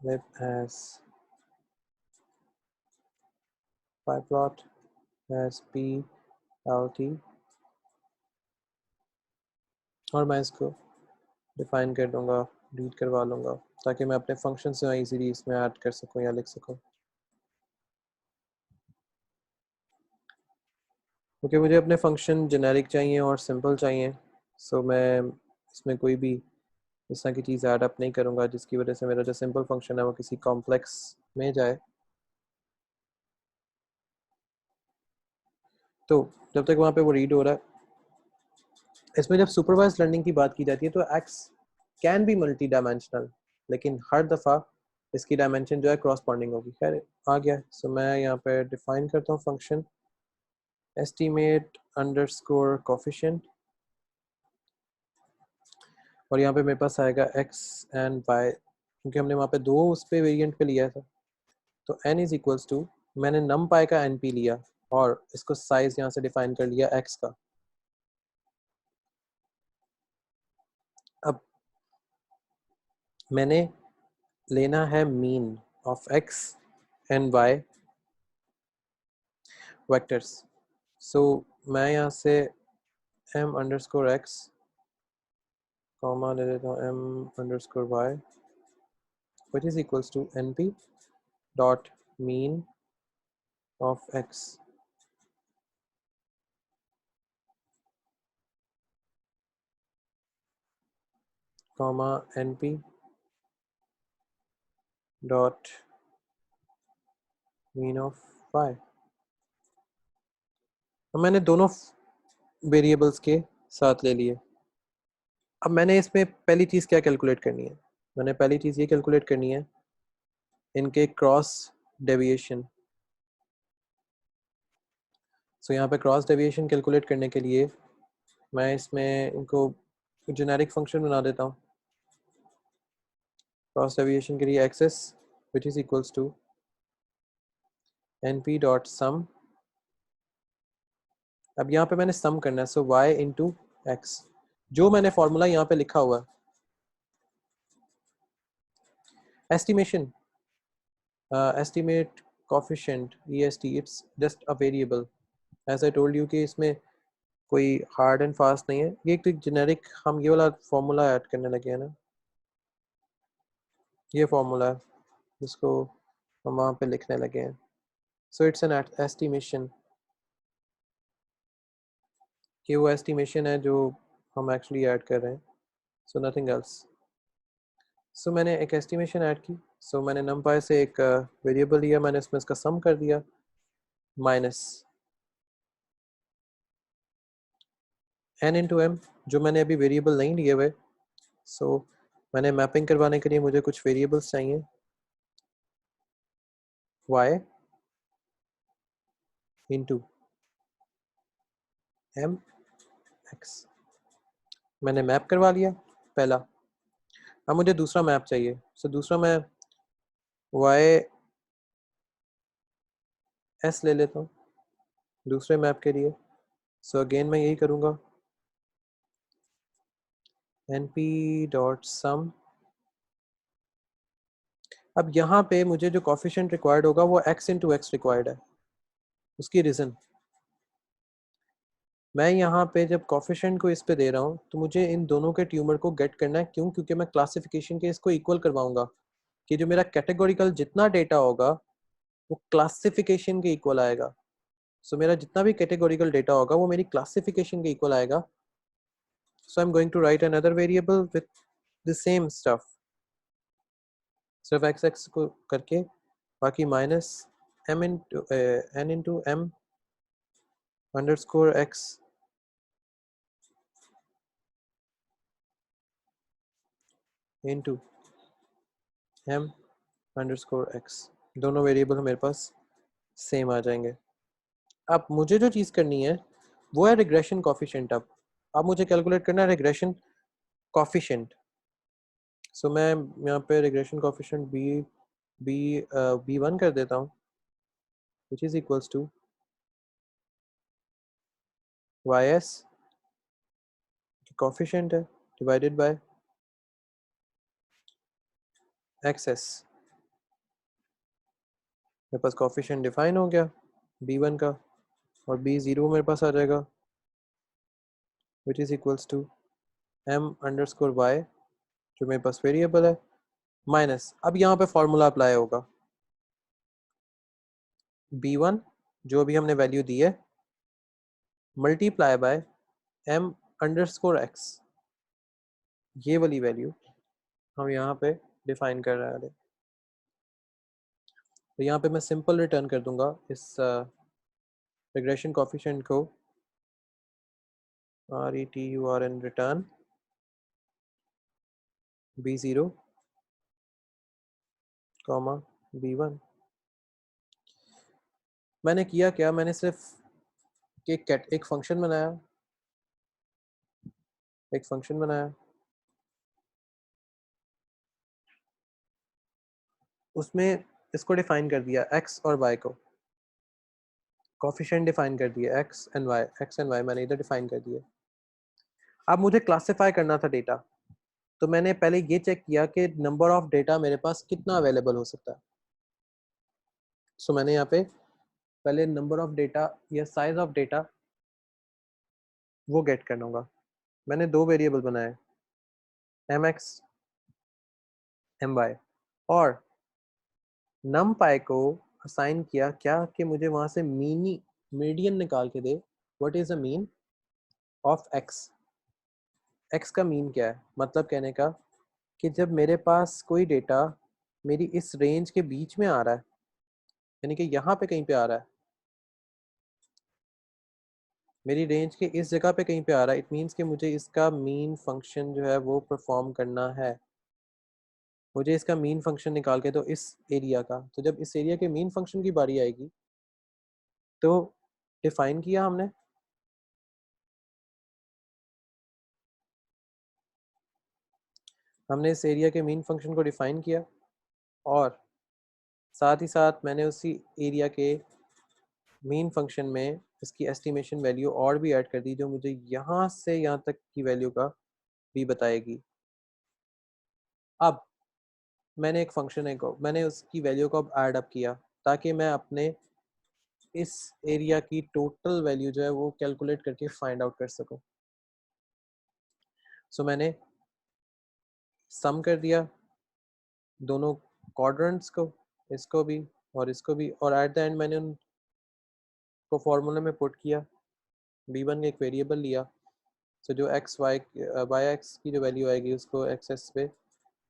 Speaker 1: with as pyplot as plt, और मैं इसको डिफाइन कर दूँगा, डिलीट करवा लूँगा, ताकि मैं अपने फंक्शन से इजीली इसमें ऐड कर सकूँ या लिख सकूँ। क्योंकि मुझे अपने फंक्शन जेनेरिक चाहिए और सिंपल चाहिए, सो मैं इसमें कोई भी इस तरह की चीज़ ऐड अप नहीं करूँगा जिसकी वजह से मेरा जो सिंपल फंक्शन है वो किसी कॉम्प्लेक्स में जाए। तो जब तक वहाँ पे वो रीड हो रहा है, इसमें जब सुपरवाइज लर्निंग की बात की जाती है तो x can be multi dimensional, लेकिन हर दफ़ा इसकी डायमेंशन जो है क्रॉसपॉन्डिंग होगी। खैर आ गया, सो मैं यहाँ पे डिफाइन करता हूँ फंक्शन एस्टीमेट अंडरस्कोर कोफिशिएंट, और यहाँ पे मेरे पास आएगा एक्स एंड वाई, क्योंकि हमने वहाँ पे दो उस पे वेरिएंट पे लिया था, तो n इज इक्वल्स टू, मैंने नम पाई का np लिया और इसको साइज यहाँ से डिफाइन कर लिया x का। अब मैंने लेना है mean of x and y vectors, so मैं यहाँ से m अंडरस्कोर x कॉमा ले लेता हूँ m underscore y which is equals to np dot mean of x comma np dot mean of y। अब मैंने दोनों वेरिएबल्स के साथ ले लिए। अब मैंने इसमें पहली चीज़ क्या कैलकुलेट करनी है? मैंने पहली चीज़ ये कैलकुलेट करनी है इनके क्रॉस डेविएशन। सो यहाँ पे क्रॉस डेविएशन कैलकुलेट करने के लिए मैं इसमें इनको जेनेरिक फंक्शन बना देता हूँ। क्रॉस डेविएशन के लिए access which is equals to np dot sum. अब यहाँ पे मैंने सम करना है, सो y इंटू एक्स, जो मैंने फॉर्मूला यहाँ पे लिखा हुआ है estimation estimate coefficient est, it's just a variable as I told you कि इसमें कोई हार्ड एंड फास्ट नहीं है, ये एक जेनेरिक हम ये वाला फॉर्मूला ऐड करने लगे हैं ना, ये फॉर्मूला है जिसको हम वहाँ पे लिखने लगे हैं। सो इट्स एन एस्टिमेशन, कि वो एस्टिमेशन है जो हम एक्चुअली ऐड कर रहे हैं, सो नथिंग एल्स। सो मैंने एक एस्टिमेशन ऐड की, सो मैंने नमपाई से एक वेरिएबल लिया, मैंने इसमें इसका सम कर दिया माइनस n इंटू एम, जो मैंने अभी वेरिएबल नहीं लिए हुए, सो मैंने मैपिंग करवाने के लिए मुझे कुछ वेरिएबल्स चाहिए, y इंटू एम एक्स, मैंने मैप करवा लिया पहला। अब मुझे दूसरा मैप चाहिए, सो दूसरा मैं y s ले लेता हूँ दूसरे मैप के लिए। सो अगेन मैं यही करूँगा np डॉट सम। अब यहाँ पे मुझे जो कोफिशिएंट रिक्वायर्ड होगा वो x इंटू एक्स रिक्वायर्ड है। उसकी रीज़न, मैं यहाँ पे जब कोफिशिएंट को इस पे दे रहा हूँ तो मुझे इन दोनों के ट्यूमर को गेट करना है। क्यों? क्योंकि मैं क्लासिफिकेशन के इसको इक्वल करवाऊंगा कि जो मेरा कैटेगोरिकल जितना डेटा होगा वो क्लासिफिकेशन के इक्वल आएगा। सो मेरा जितना भी कैटेगोरिकल डेटा होगा वो मेरी क्लासिफिकेशन के इक्वल आएगा। So I am going to write another variable with the same stuff, सिर्फ एक्स एक्स को करके, बाकी minus m into n into m underscore x into m underscore x. दोनों वेरिएबल मेरे पास सेम आ जाएंगे। अब मुझे जो चीज़ करनी है वो है रिग्रेशन कॉफिशिएंट। अब मुझे कैलकुलेट करना है रिग्रेशन कॉफिशिएंट। सो मैं यहाँ पे रिग्रेशन कॉफिशिएंट बी वन कर देता हूँ, which is equals to Y S coefficient है डिवाइडेड बाय एक्स एस। मेरे पास कॉफिशिएंट डिफाइन हो गया b1 का, और b0 मेरे पास आ जाएगा which is equals to m underscore y, जो मेरे पास वेरिएबल है, माइनस, अब यहाँ पे फॉर्मूला अप्लाई होगा b1 जो भी हमने वैल्यू दी है multiply by m underscore x, ये वाली वैल्यू हम यहाँ पे डिफाइन कर रहे हैं। तो यहाँ पे मैं सिंपल रिटर्न कर दूंगा इस रिग्रेशन कॉफिशिएंट को, RETURN return b0 comma b1। मैंने किया क्या, मैंने सिर्फ एक फंक्शन बनाया, उसमें इसको डिफाइन कर दिया x और y को, कोफिशिएंट डिफाइन कर दिया x एंड y मैंने इधर डिफाइन कर दिया। अब मुझे क्लासिफाई करना था डेटा, तो मैंने पहले ये चेक किया कि नंबर ऑफ डेटा मेरे पास कितना अवेलेबल हो सकता है। सो मैंने यहाँ पे पहले नंबर ऑफ डेटा या साइज ऑफ डेटा वो गेट कर लूँगा। मैंने 2 वेरिएबल बनाए, mx my, और numpy को असाइन किया क्या कि मुझे वहाँ से मीडियन निकाल के दे। What is the mean of x? x का मीन क्या है? मतलब कहने का कि जब मेरे पास कोई डेटा मेरी इस रेंज के बीच में आ रहा है, यानी कि यहाँ पे कहीं पे आ रहा है, मेरी रेंज के इस जगह पे कहीं पे आ रहा है, इट मीन्स कि मुझे इसका मीन फंक्शन जो है वो परफॉर्म करना है। मुझे इसका मीन फंक्शन निकाल के दो इस एरिया का। तो जब इस एरिया के मीन फंक्शन की बारी आएगी तो डिफाइन किया हमने इस एरिया के मीन फंक्शन को डिफाइन किया, और साथ ही साथ मैंने उसी एरिया के मीन फंक्शन में इसकी एस्टिमेशन वैल्यू और भी ऐड कर दी, जो मुझे यहाँ से यहाँ तक की वैल्यू का भी बताएगी। अब मैंने एक फंक्शन है को मैंने उसकी वैल्यू को अब ऐड अप किया ताकि मैं अपने इस एरिया की टोटल वैल्यू जो है वो कैलकुलेट करके फाइंड आउट कर सकूं। सो मैंने सम कर दिया दोनों क्वाड्रेंट्स को, इसको भी और इसको भी, और एट द एंड मैंने उनको फॉर्मूले में पुट किया। b1 एक वेरिएबल लिया, सो जो x y x की जो वैल्यू आएगी उसको x पे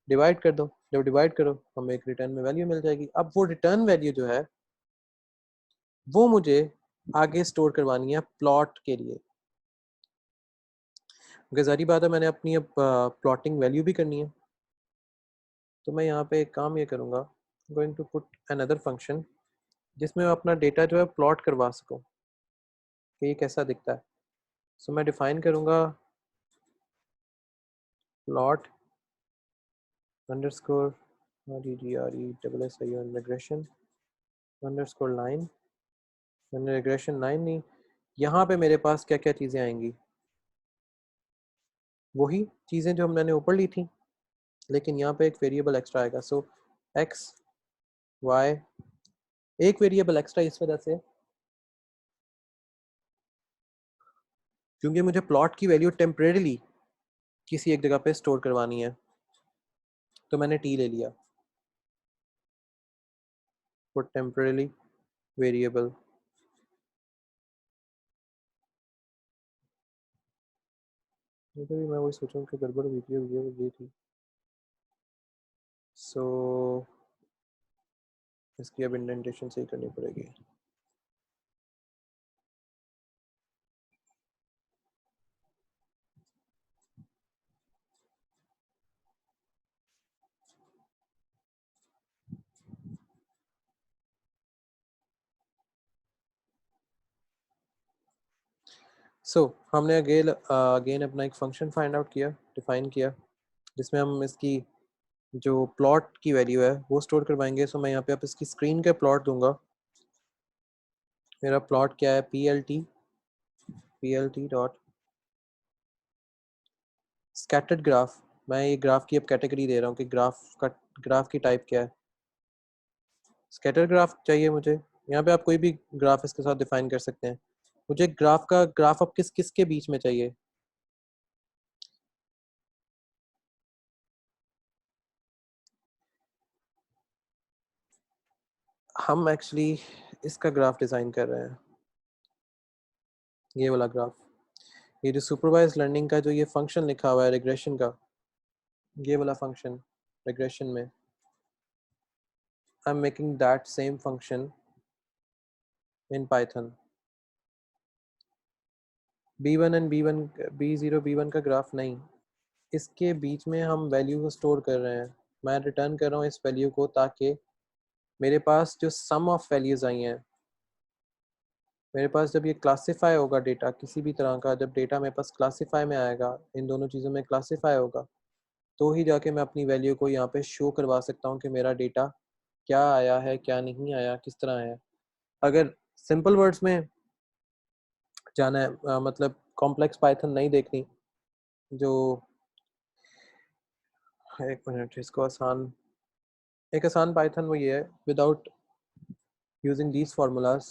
Speaker 1: डिवाइड कर दो। जब डिवाइड करो हमें एक रिटर्न में वैल्यू मिल जाएगी। अब वो रिटर्न वैल्यू जो है वो मुझे आगे स्टोर करवानी है प्लॉट के लिए, क्योंकि ज़ाहिर बात है मैंने अपनी अब प्लॉटिंग वैल्यू भी करनी है। तो मैं यहाँ पे एक काम ये करूँगा, going to put another function जिसमें मैं अपना डेटा जो है प्लॉट करवा सकूँ कि ये कैसा दिखता है। सो मैं डिफाइन करूँगा plot underscore REGRESSION regression underscore line. मैंने रिग्रेशन लाइन नहीं, यहाँ पे मेरे पास क्या क्या चीज़ें आएंगी, वही चीज़ें जो मैंने ऊपर ली थी, लेकिन यहाँ पे एक वेरिएबल एक्स्ट्रा आएगा। सो एक्स वाई, एक वेरिएबल एक्स्ट्रा इस वजह से क्योंकि मुझे प्लॉट की वैल्यू टेम्परेरीली किसी एक जगह पे स्टोर करवानी है, तो मैंने टी ले लिया फॉर टेम्परेरी वेरिएबल। मैं वही सोच रहा हूँ कि गड़बड़ वीडियो ये थी। सो इसकी अब इंडेंटेशन सही करनी पड़ेगी। हमने अगेन अपना एक फंक्शन फाइंड आउट किया, डिफाइन किया, जिसमें हम इसकी जो प्लॉट की वैल्यू है वो स्टोर करवाएंगे। सो मैं यहाँ पे अब इसकी स्क्रीन का प्लॉट दूंगा। मेरा प्लॉट क्या है, plt डॉट स्कैटर्ड ग्राफ। मैं ये ग्राफ की अब कैटेगरी दे रहा हूँ कि ग्राफ की टाइप क्या है। स्कैटर ग्राफ चाहिए मुझे। यहाँ पे आप कोई भी ग्राफ इसके साथ डिफाइन कर सकते हैं। मुझे ग्राफ अब किस किस के बीच में चाहिए। हम एक्चुअली इसका ग्राफ डिज़ाइन कर रहे हैं, ये वाला ग्राफ। ये जो सुपरवाइज लर्निंग का जो ये फंक्शन लिखा हुआ है रिग्रेशन का, ये वाला फंक्शन रिग्रेशन में, I am making that same function in Python. b1 and b0 b1 का ग्राफ नहीं, इसके बीच में हम वैल्यू को स्टोर कर रहे हैं। मैं रिटर्न कर रहा हूँ इस वैल्यू को ताकि मेरे पास जो सम ऑफ वैल्यूज़ आई हैं, मेरे पास जब ये क्लासीफाई होगा डेटा किसी भी तरह का, जब डेटा मेरे पास क्लासीफाई में आएगा, इन दोनों चीज़ों में क्लासीफाई होगा, तो ही जाके मैं अपनी वैल्यू को यहाँ पे शो करवा सकता हूँ कि मेरा डेटा क्या आया है, क्या नहीं आया, किस तरह आया। अगर सिंपल वर्ड्स में जाना है, मतलब कॉम्प्लेक्स पाइथन नहीं देखनी, जो एक मिनट इसको एक आसान पाइथन वो ये है, विदाउट यूजिंग दीज फार्मूलाज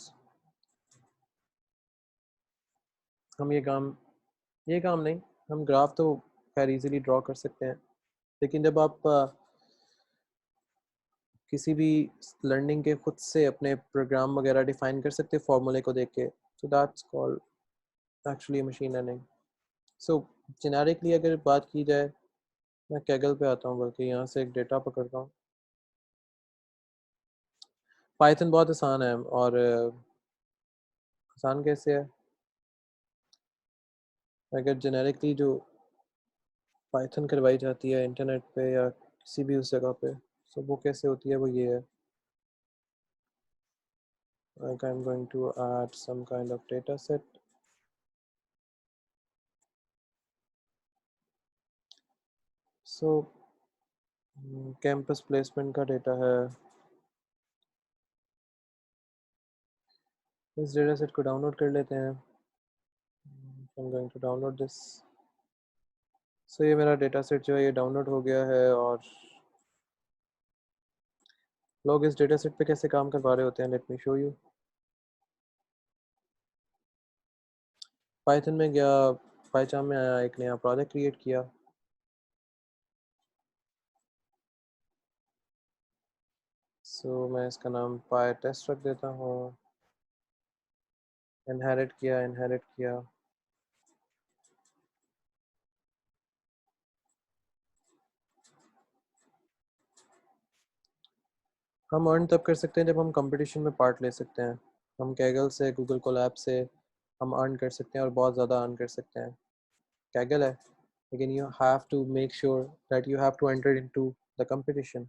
Speaker 1: हम ये काम ये काम नहीं, हम ग्राफ तो खैर इजीली ड्रॉ कर सकते हैं, लेकिन जब आप किसी भी लर्निंग के खुद से अपने प्रोग्राम वगैरह डिफाइन कर सकते हैं फॉर्मूले को देख के, so that's called actually machine learning. So generically अगर बात की जाए, मैं कैगल पे आता हूँ, बल्कि यहाँ से एक डेटा पकड़ता हूँ। पाइथन बहुत आसान है, और आसान कैसे है, अगर जेनेरिकली जो पाइथन करवाई जाती है इंटरनेट पे या किसी भी उस जगह पे, so वो कैसे होती है, वो ये है, like I'm going to add some kind of data set. So campus placement का डेटा है, इस डेटा सेट को डाउनलोड कर लेते हैं। I'm going to download this. So ये मेरा डेटा सेट जो है ये डाउनलोड हो गया है, और लोग इस डेटा सेट पे कैसे काम करवा रहे होते हैं, let me show you. Python में गया, पाइचाम में आया, एक नया प्रोजेक्ट क्रिएट किया। सो मैं इसका नाम पाई टेस्ट रख देता हूँ। इनहेरिट किया, इनहेरिट किया। हम अर्न तब कर सकते हैं जब हम कंपटीशन में पार्ट ले सकते हैं। हम कैगल से, गूगल कोलैब से हम अर्न कर सकते हैं, और बहुत ज़्यादा अर्न कर सकते हैं। कैगल है, लेकिन you have to make sure that you have to enter into the competition.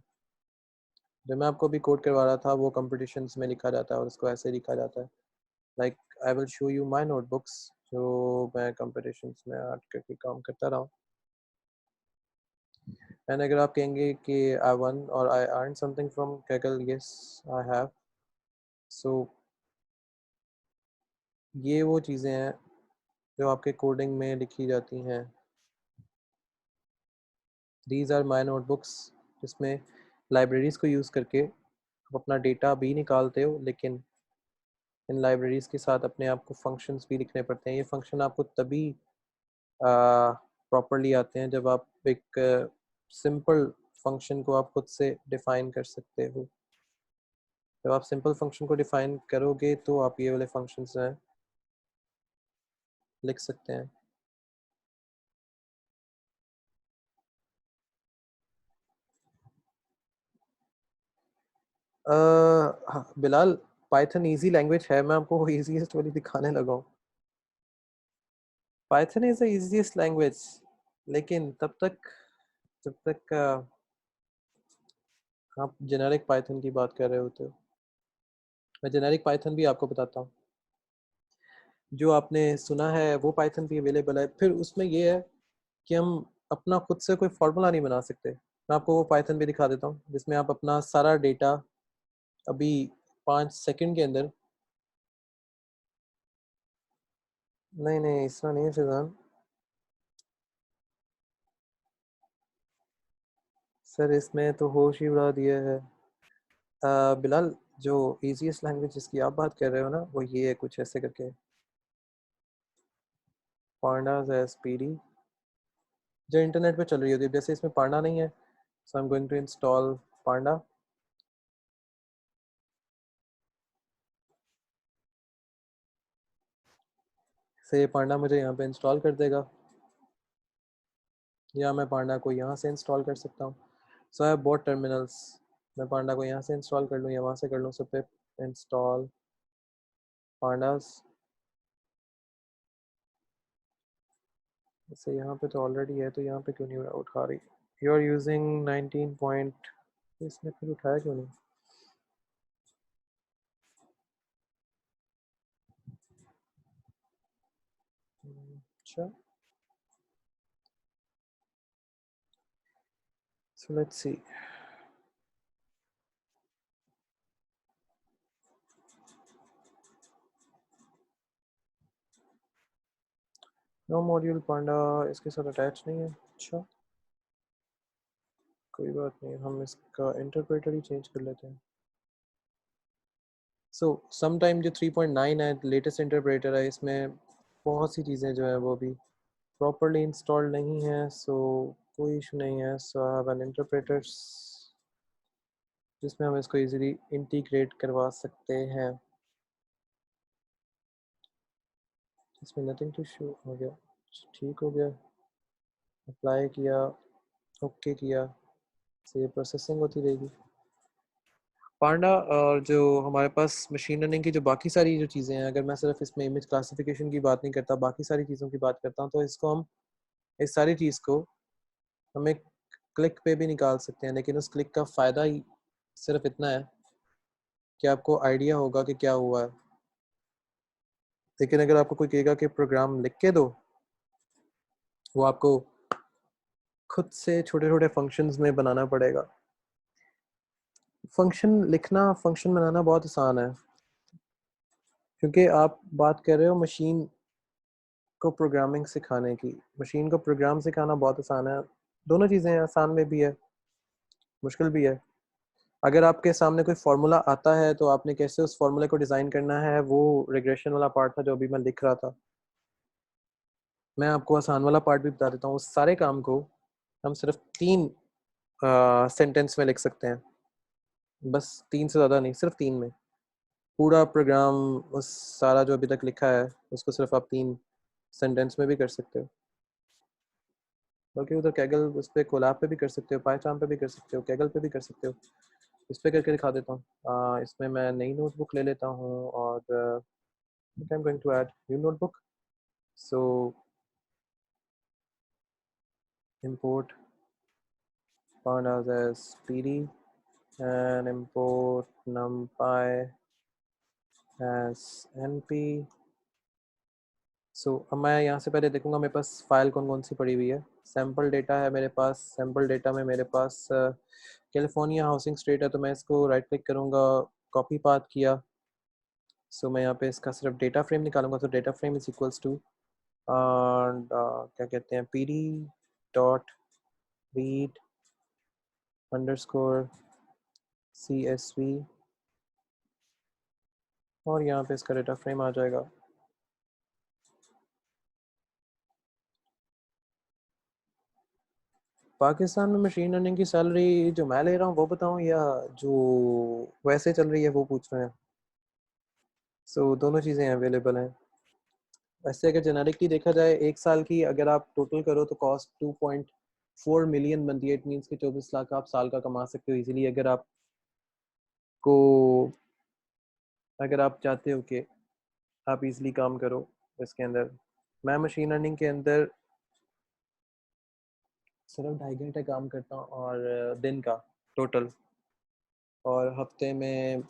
Speaker 1: जो मैं आपको भी कोड करवा रहा था, वो कंपटीशंस में लिखा जाता है, और उसको ऐसे लिखा जाता है, like I will show you my notebooks, जो मैं कंपटीशंस में ऐड करके काम करता रहा हूँ। एंड अगर आप कहेंगे कि आई वन और I earn something from Kaggle, yes I have. So ये वो चीज़ें हैं जो आपके कोडिंग में लिखी जाती हैं। दीज आर माई नोटबुक्स, जिसमें लाइब्रेरीज़ को यूज़ करके आप अपना डेटा भी निकालते हो, लेकिन इन लाइब्रेरीज़ के साथ अपने आप को फंक्शंस भी लिखने पड़ते हैं। ये फंक्शन आपको तभी प्रॉपरली आते हैं जब आप एक सिंपल फंक्शन को आप खुद से डिफ़ाइन कर सकते हो। जब आप सिंपल फंक्शन को डिफ़ाइन करोगे तो आप ये वाले फंक्शंस हैं लिख सकते हैं। हाँ, बिलाल, पाइथन इजी लैंग्वेज है, मैं आपको इजीएस्ट वाली दिखाने लगा हूँ। Python is the easiest language, लेकिन तब तक जब तक आप जेनेरिक पाइथन की बात कर रहे होते हो। मैं जेनेरिक पाइथन भी आपको बताता हूँ। जो आपने सुना है वो पाइथन भी अवेलेबल है। फिर उसमें ये है कि हम अपना खुद से कोई फार्मूला नहीं बना सकते। मैं आपको वो पाइथन भी दिखा देता हूँ, जिसमें आप अपना सारा डेटा अभी 5 सेकंड के अंदर, नहीं नहीं इस तरह नहीं है फैजान सर, इसमें तो होश ही उड़ा दिया है। बिलाल, जो इजीएस्ट लैंग्वेज जिसकी आप बात कर रहे हो ना, वो ये है कुछ ऐसे करके, पांडाज है, स्पीडी, जो इंटरनेट पे चल रही होती है। जैसे इसमें पांडा नहीं है, so I am going to install panda. से पांडा मुझे यहाँ पे इंस्टॉल कर देगा, या मैं पांडा को यहाँ से इंस्टॉल कर सकता हूँ। सो आई बोथ टर्मिनल्स, मैं पांडा को यहाँ से इंस्टॉल कर लूँ या वहाँ से कर लूँ। सो पे इंस्टॉल पांडास, जैसे यहाँ पे तो ऑलरेडी है, तो यहाँ पे क्यों नहीं उठा रही। यू आर यूजिंग 19 पॉइंट, इसने फिर उठाया क्यों नहीं। अच्छा, so let's see. No module panda इसके साथ अटैच नहीं है। अच्छा, कोई बात नहीं, हम इसका इंटरप्रेटर ही चेंज कर लेते हैं। सो समटाइम जो 3.9 है लेटेस्ट इंटरप्रेटर है, इसमें बहुत सी चीज़ें जो है वो भी प्रॉपरली इंस्टॉल्ड नहीं है, सो कोई इशू नहीं है। So I have an interpreter जिसमें हम इसको इजीली इंटीग्रेट करवा सकते हैं। इसमें नथिंग टू शो हो गया, ठीक हो गया। अप्लाई किया, ओके किया, से ये प्रोसेसिंग होती रहेगी। पांडा और जो हमारे पास मशीन लर्निंग की जो बाकी सारी जो चीज़ें हैं, अगर मैं सिर्फ इसमें इमेज क्लासिफिकेशन की बात नहीं करता, बाकी सारी चीज़ों की बात करता हूँ, तो इसको हम इस सारी चीज़ को हम एक क्लिक पे भी निकाल सकते हैं। लेकिन उस क्लिक का फ़ायदा ही सिर्फ इतना है कि आपको आइडिया होगा कि क्या हुआ है। लेकिन अगर आपको कोई कहेगा कि प्रोग्राम लिख के दो, वो आपको खुद से छोटे छोटे फंक्शंस में बनाना पड़ेगा। फंक्शन लिखना, फंक्शन बनाना बहुत आसान है, क्योंकि आप बात कर रहे हो मशीन को प्रोग्रामिंग सिखाने की। मशीन को प्रोग्राम सिखाना बहुत आसान है। दोनों चीज़ें हैं, आसान में भी है, मुश्किल भी है। अगर आपके सामने कोई फार्मूला आता है तो आपने कैसे उस फार्मूले को डिज़ाइन करना है, वो रिग्रेशन वाला पार्ट था जो अभी मैं लिख रहा था। मैं आपको आसान वाला पार्ट भी बता देता हूँ। उस सारे काम को हम सिर्फ 3 सेंटेंस में लिख सकते हैं, बस 3 से ज़्यादा नहीं, सिर्फ 3 में। पूरा प्रोग्राम, उस सारा जो अभी तक लिखा है उसको सिर्फ आप 3 सेंटेंस में भी कर सकते हो। बल्कि उधर कैगल उस पर कोलैब पे भी कर सकते हो, पाइथन पे भी कर सकते हो, कैगल पे भी कर सकते हो। इस पे करके दिखा देता हूँ। इसमें मैं नई नोटबुक ले लेता हूँ और I am going to add new notebook. So import pandas as pd and import numpy as np। So अब मैं यहाँ से पहले देखूंगा मेरे पास फाइल कौन कौन सी पड़ी हुई है। सैम्पल डेटा है मेरे पास। सैम्पल डेटा में मेरे पास कैलिफोर्निया हाउसिंग स्टेट है, तो मैं इसको राइट क्लिक करूँगा, कॉपी पाथ किया। सो मैं यहाँ पे इसका सिर्फ डेटा फ्रेम निकालूंगा। तो data frame is equals to क्या कहते हैं, pd dot read underscore csv, और यहाँ पे इसका डेटा फ्रेम आ जाएगा। पाकिस्तान में मशीन लर्निंग की सैलरी जो मैं ले रहा हूँ वो बताऊँ, या जो वैसे चल रही है वो पूछ रहे हैं? सो दोनों चीज़ें अवेलेबल हैं। वैसे अगर जेनेरिकली देखा जाए, एक साल की अगर आप टोटल करो तो कॉस्ट 2.4 मिलियन बनती है। इट मीन्स कि 24 लाख आप साल का कमा सकते हो इजीली, अगर आप चाहते हो कि आप इजीली काम करो इसके अंदर। मैं मशीन लर्निंग के अंदर सिर्फ 2.5 घंटे काम करता हूँ, और दिन का टोटल, और हफ्ते में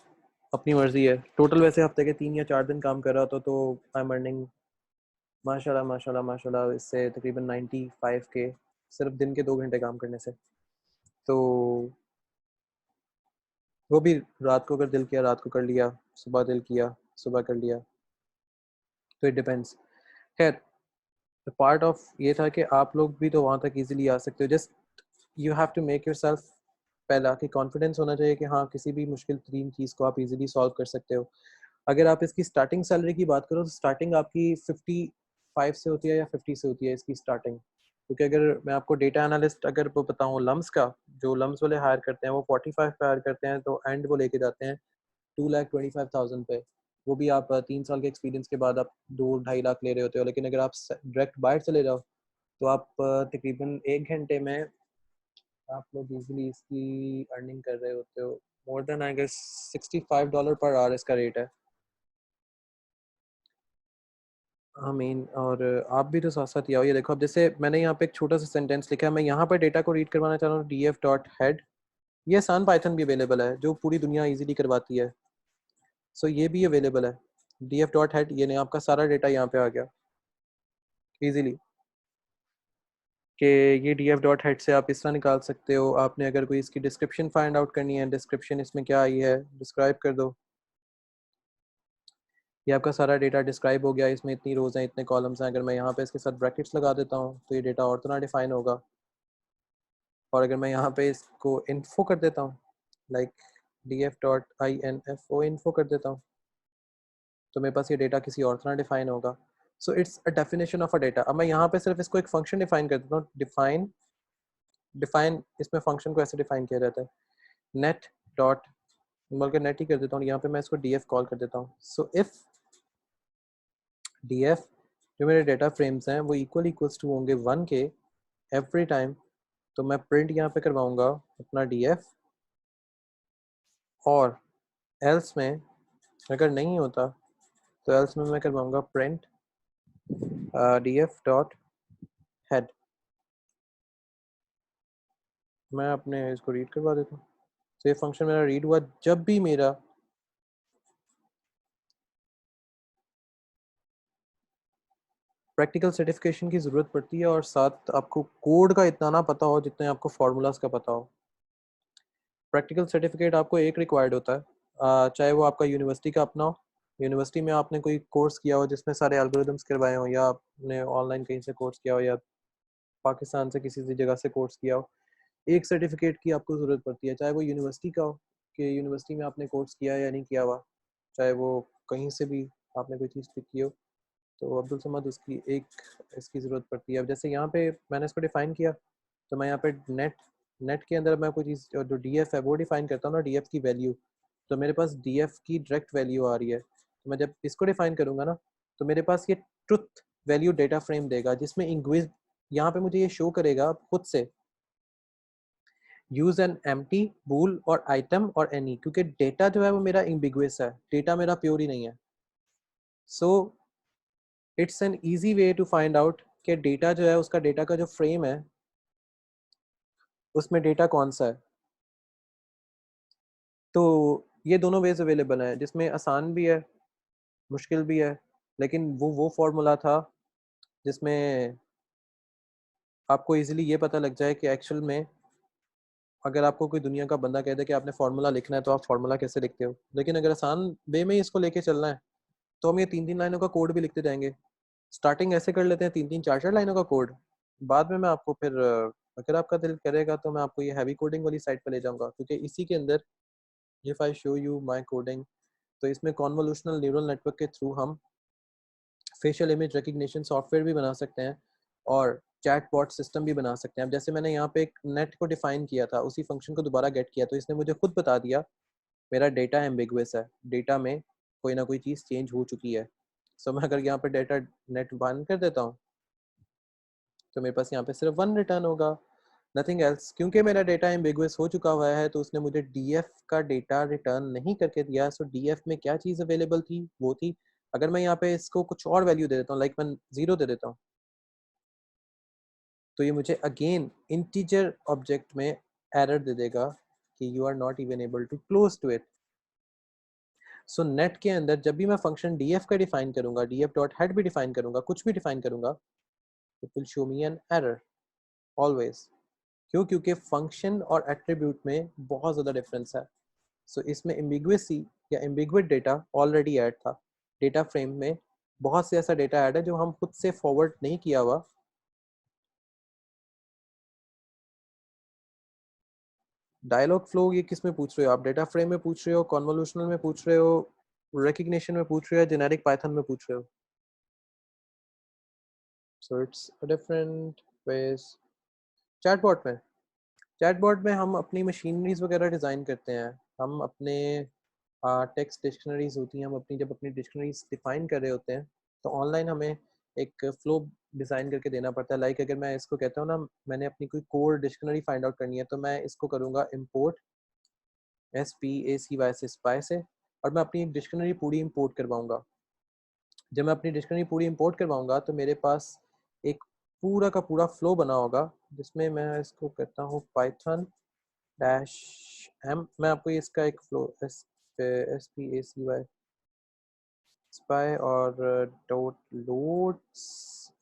Speaker 1: अपनी मर्जी है। टोटल वैसे हफ्ते के 3 या 4 दिन काम कर रहा था, तो आई एम अर्निंग माशाल्लाह माशाल्लाह माशाल्लाह इससे तकरीबन 95 के, सिर्फ दिन के 2 घंटे काम करने से। तो वो भी रात को अगर दिल किया रात को कर लिया, सुबह दिल किया सुबह कर लिया, तो इट डिपेंड्स। खैर, पार्ट ऑफ ये था कि आप लोग भी तो वहाँ तक इजीली आ सकते हो। Just you have to make yourself, पहला कि कॉन्फिडेंस होना चाहिए कि हाँ किसी भी मुश्किल तरीन चीज़ को आप इजीली सॉल्व कर सकते हो। अगर आप इसकी स्टार्टिंग सैलरी की बात करो तो स्टार्टिंग आपकी 55 से होती है या 50 से होती है इसकी स्टार्टिंग। क्योंकि अगर मैं आपको डेटा एनालिस्ट अगर वो बताऊँ लम्स का, जो लम्स वाले हायर करते हैं वो 45 पे हायर करते हैं, तो एंड वो लेके जाते हैं 2,25,000 पे। वो भी आप 3 साल के एक्सपीरियंस के बाद आप 2-2.5 लाख ले रहे होते हो। लेकिन अगर आप डायरेक्ट बाहर चले जाओ तो आप तकरीबन 1 घंटे में आप लोग इजीली इसकी अर्निंग कर रहे होते हो more then I guess $65 per hour इसका रेट है। आई मीन, और आप भी तो साथ साथ ही आओ। ये देखो, अब जैसे मैंने यहाँ पे एक छोटा सा सेंटेंस लिखा है, मैं यहाँ पर डेटा को रीड करवाना चाह रहा हूँ df.head। ये आसान पाइथन भी अवेलेबल है जो पूरी दुनिया इजीली करवाती है। सो ये भी अवेलेबल है df.head। ये नहीं, आपका सारा डेटा यहाँ पे आ गया इजीली, कि ये df.head से आप इस तरह निकाल सकते हो। आपने अगर कोई इसकी डिस्क्रिप्शन फाइंड आउट करनी है, डिस्क्रिप्शन इसमें क्या आई है डिस्क्राइब कर दो, ये आपका सारा डेटा डिस्क्राइब हो गया। इसमें इतनी रोज़ हैं, इतने कॉलम्स हैं। अगर मैं यहाँ पे इसके साथ ब्रैकेट्स लगा देता हूँ तो ये डेटा और तो ना डिफाइन होगा। और अगर मैं यहाँ पे इसको इन्फो कर देता हूँ, लाइक df.info इन्फो कर देता हूँ, तो मेरे पास ये डेटा किसी और तरह डिफाइन होगा। सो it's a definition of a data. अब मैं यहाँ पे सिर्फ इसको एक फंक्शन डिफाइन कर देता हूँ। डिफाइन इसमें फंक्शन को ऐसे डिफाइन किया जाता है, नेट डॉट, बल्कि नेट ही कर देता हूँ, यहाँ पे मैं इसको df कॉल कर देता हूँ। सो इफ df जो मेरे डेटा फ्रेम्स हैं वो इक्वल्स टू होंगे 1 के एवरी टाइम, तो मैं प्रिंट यहाँ पे करवाऊंगा अपना df, और एल्स में अगर नहीं होता तो एल्स में मैं करवाऊंगा प्रिंट df डॉट हेड। मैं अपने इसको रीड करवा देता हूँ। तो ये फंक्शन मेरा रीड हुआ जब भी मेरा प्रैक्टिकल सर्टिफिकेशन की ज़रूरत पड़ती है और साथ आपको कोड का इतना ना पता हो जितने आपको फार्मूलाज का पता हो। प्रैक्टिकल सर्टिफिकेट आपको एक रिक्वायर्ड होता है, चाहे वो आपका यूनिवर्सिटी का अपना हो, यूनिवर्सिटी में आपने कोई कोर्स किया हो जिसमें सारे एल्गोरिदम्स करवाए हो, या आपने ऑनलाइन कहीं से कोर्स किया हो, या पाकिस्तान से किसी भी जगह से कोर्स किया हो, एक सर्टिफिकेट की आपको ज़रूरत पड़ती है, चाहे वो यूनिवर्सिटी का हो कि यूनिवर्सिटी में आपने कोर्स किया या नहीं किया हुआ, चाहे वो कहीं से भी आपने कोई चीज़ पिक की हो, तो अब्दुल समद उसकी एक इसकी ज़रूरत पड़ती है। अब जैसे यहाँ पे मैंने इसको डिफ़ाइन किया, तो मैं यहाँ पे नेट के अंदर मैं कोई चीज़ जो df है वो डिफ़ाइन करता हूँ ना, df की वैल्यू, तो मेरे पास df की डायरेक्ट वैल्यू आ रही है। तो मैं जब इसको डिफ़ाइन करूँगा ना, तो मेरे पास ये ट्रुथ वैल्यू डेटा फ्रेम देगा, जिसमें इंग्विज यहाँ पे मुझे ये शो करेगा खुद से यूज एन एम्प्टी बूल और आइटम और एनी, क्योंकि डेटा जो है वो मेरा एम्बिगुअस है, डेटा मेरा प्योर ही नहीं है। So it's an easy way to find out कि डेटा जो है उसका डेटा का जो फ्रेम है उसमें डेटा कौन सा है। तो ये दोनों वेज अवेलेबल हैं, जिसमें आसान भी है मुश्किल भी है, लेकिन वो फॉर्मूला था जिसमें आपको इजीली ये पता लग जाए कि एक्चुअल में अगर आपको कोई दुनिया का बंदा कह दे कि आपने फार्मूला लिखना है तो आप फार्मूला कैसे लिखते हो, लेकिन अगर आसान वे में ही इसको लेके चलना है तो हम ये 3-3 लाइनों का कोड भी लिखते जाएंगे। स्टार्टिंग ऐसे कर लेते हैं 3-3 4-4 लाइनों का कोड, बाद में मैं आपको फिर अगर आपका दिल करेगा तो मैं आपको ये हैवी कोडिंग वाली साइड पर ले जाऊंगा, क्योंकि इसी के अंदर if I show you my coding, तो इसमें कॉन्वोल्यूशनल न्यूरल नेटवर्क के थ्रू हम फेशियल इमेज रिकग्निशन सॉफ्टवेयर भी बना सकते हैं और चैट बॉट सिस्टम भी बना सकते हैं। अब जैसे मैंने यहाँ पे एक नेट को डिफाइन किया था, उसी फंक्शन को दोबारा गेट किया, तो इसने मुझे खुद बता दिया मेरा डेटा एम्बिगुअस है, डेटा में कोई ना कोई चीज़ चेंज हो चुकी है। सो मैं अगर यहाँ पे डेटा नेट बंद कर देता हूँ तो मेरे पास यहाँ पे सिर्फ 1 रिटर्न होगा, नथिंग एल्स। क्योंकि मेरा डेटा एम्बिगुअस हो चुका हुआ है तो उसने मुझे डीएफ का डेटा रिटर्न नहीं करके दिया। सो डीएफ में क्या चीज़ अवेलेबल थी वो थी, अगर मैं यहाँ पे इसको कुछ और वैल्यू दे देता हूँ, लाइक मैं 0 दे देता हूँ, तो ये मुझे अगेन इंटीजर ऑब्जेक्ट में एरर दे देगा कि you are not even able to close to it. So net के अंदर जब भी मैं फंक्शन df का डिफाइन करूंगा, df डॉट हेड भी डिफाइन करूंगा, कुछ भी डिफाइन करूंगा, it will show me an error always. क्यों? क्योंकि फंक्शन और एट्रीब्यूट में बहुत ज़्यादा डिफरेंस है। सो इसमें एम्बिगुएसी या एम्बिगुएट डेटा ऑलरेडी ऐड था। डेटा फ्रेम में बहुत से ऐसा डेटा ऐड है जो हम खुद से फॉरवर्ड नहीं किया हुआ। डायलॉग फ्लो ये किस में पूछ रहे हो आप? डेटा फ्रेम में पूछ रहे हो, कॉन्वोल्यूशनल में पूछ रहे हो, रिकग्निशन में पूछ रहे हो, जेनेरिक पाइथन में पूछ रहे हो? So it's different ways. Chatbot में हम अपनी मशीनरीज वगैरह डिज़ाइन करते हैं, हम अपने टेक्स्ट डिक्शनरीज होती हैं, हम अपनी जब अपनी डिक्शनरीज डिफाइन कर रहे होते हैं तो ऑनलाइन हमें एक फ्लो डिज़ाइन करके देना पड़ता है। लाइक अगर मैं इसको कहता हूँ ना, मैंने अपनी कोई कोर डिक्शनरी फाइंड आउट करनी है, तो मैं इसको करूँगा इम्पोर्ट SPACY से स्पाई से, और मैं अपनी एक डिक्शनरी पूरी इंपोर्ट करवाऊँगा। जब मैं अपनी डिक्शनरी पूरी इंपोर्ट करवाऊँगा तो मेरे पास एक पूरा का पूरा फ्लो बना होगा, जिसमें मैं इसको कहता हूँ पाइथन डैश एम। मैं आपको इसका एक फ्लो SPACY स्पाई और डॉट लोड्स,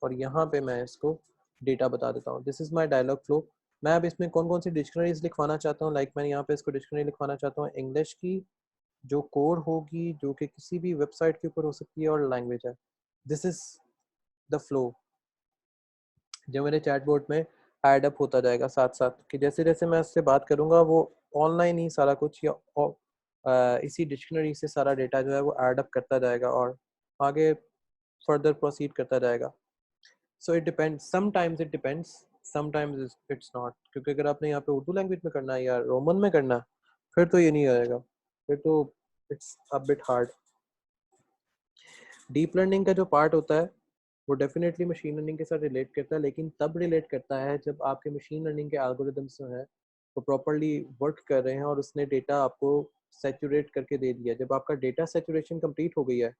Speaker 1: और यहाँ पे मैं इसको डेटा बता देता हूँ। This is my dialogue flow. मैं अब इसमें कौन कौन सी डिक्शनरीज लिखवाना चाहता हूँ, लाइक मैंने यहाँ पे इसको डिक्शनरी लिखवाना चाहता हूँ इंग्लिश की, जो कोर होगी, जो कि किसी भी वेबसाइट के ऊपर हो सकती है, और लैंग्वेज है। दिस इज़ द फ्लो जो मेरे चैटबॉट में ऐड अप होता जाएगा साथ साथ, कि जैसे जैसे मैं उससे बात करूँगा वो ऑनलाइन ही सारा कुछ, या इसी डिक्शनरी से सारा डेटा जो है वो ऐड अप करता जाएगा और आगे फर्दर प्रोसीड करता जाएगा। So it depends, sometimes it depends, sometimes it's not, क्योंकि अगर आपने यहाँ पे उर्दू लैंग्वेज में करना है या रोमन में करना है फिर तो ये नहीं आएगा, फिर तो it's a bit hard. Deep learning का जो पार्ट होता है वो डेफिनेटली मशीन लर्निंग के साथ रिलेट करता है, लेकिन तब रिलेट करता है जब आपके मशीन लर्निंग के एल्गोरिदम्स जो हैं वो प्रॉपरली वर्क कर रहे हैं और उसने डेटा आपको सैचुरेट करके दे दिया। जब आपका डेटा सैचुरेशन कंप्लीट हो गई है,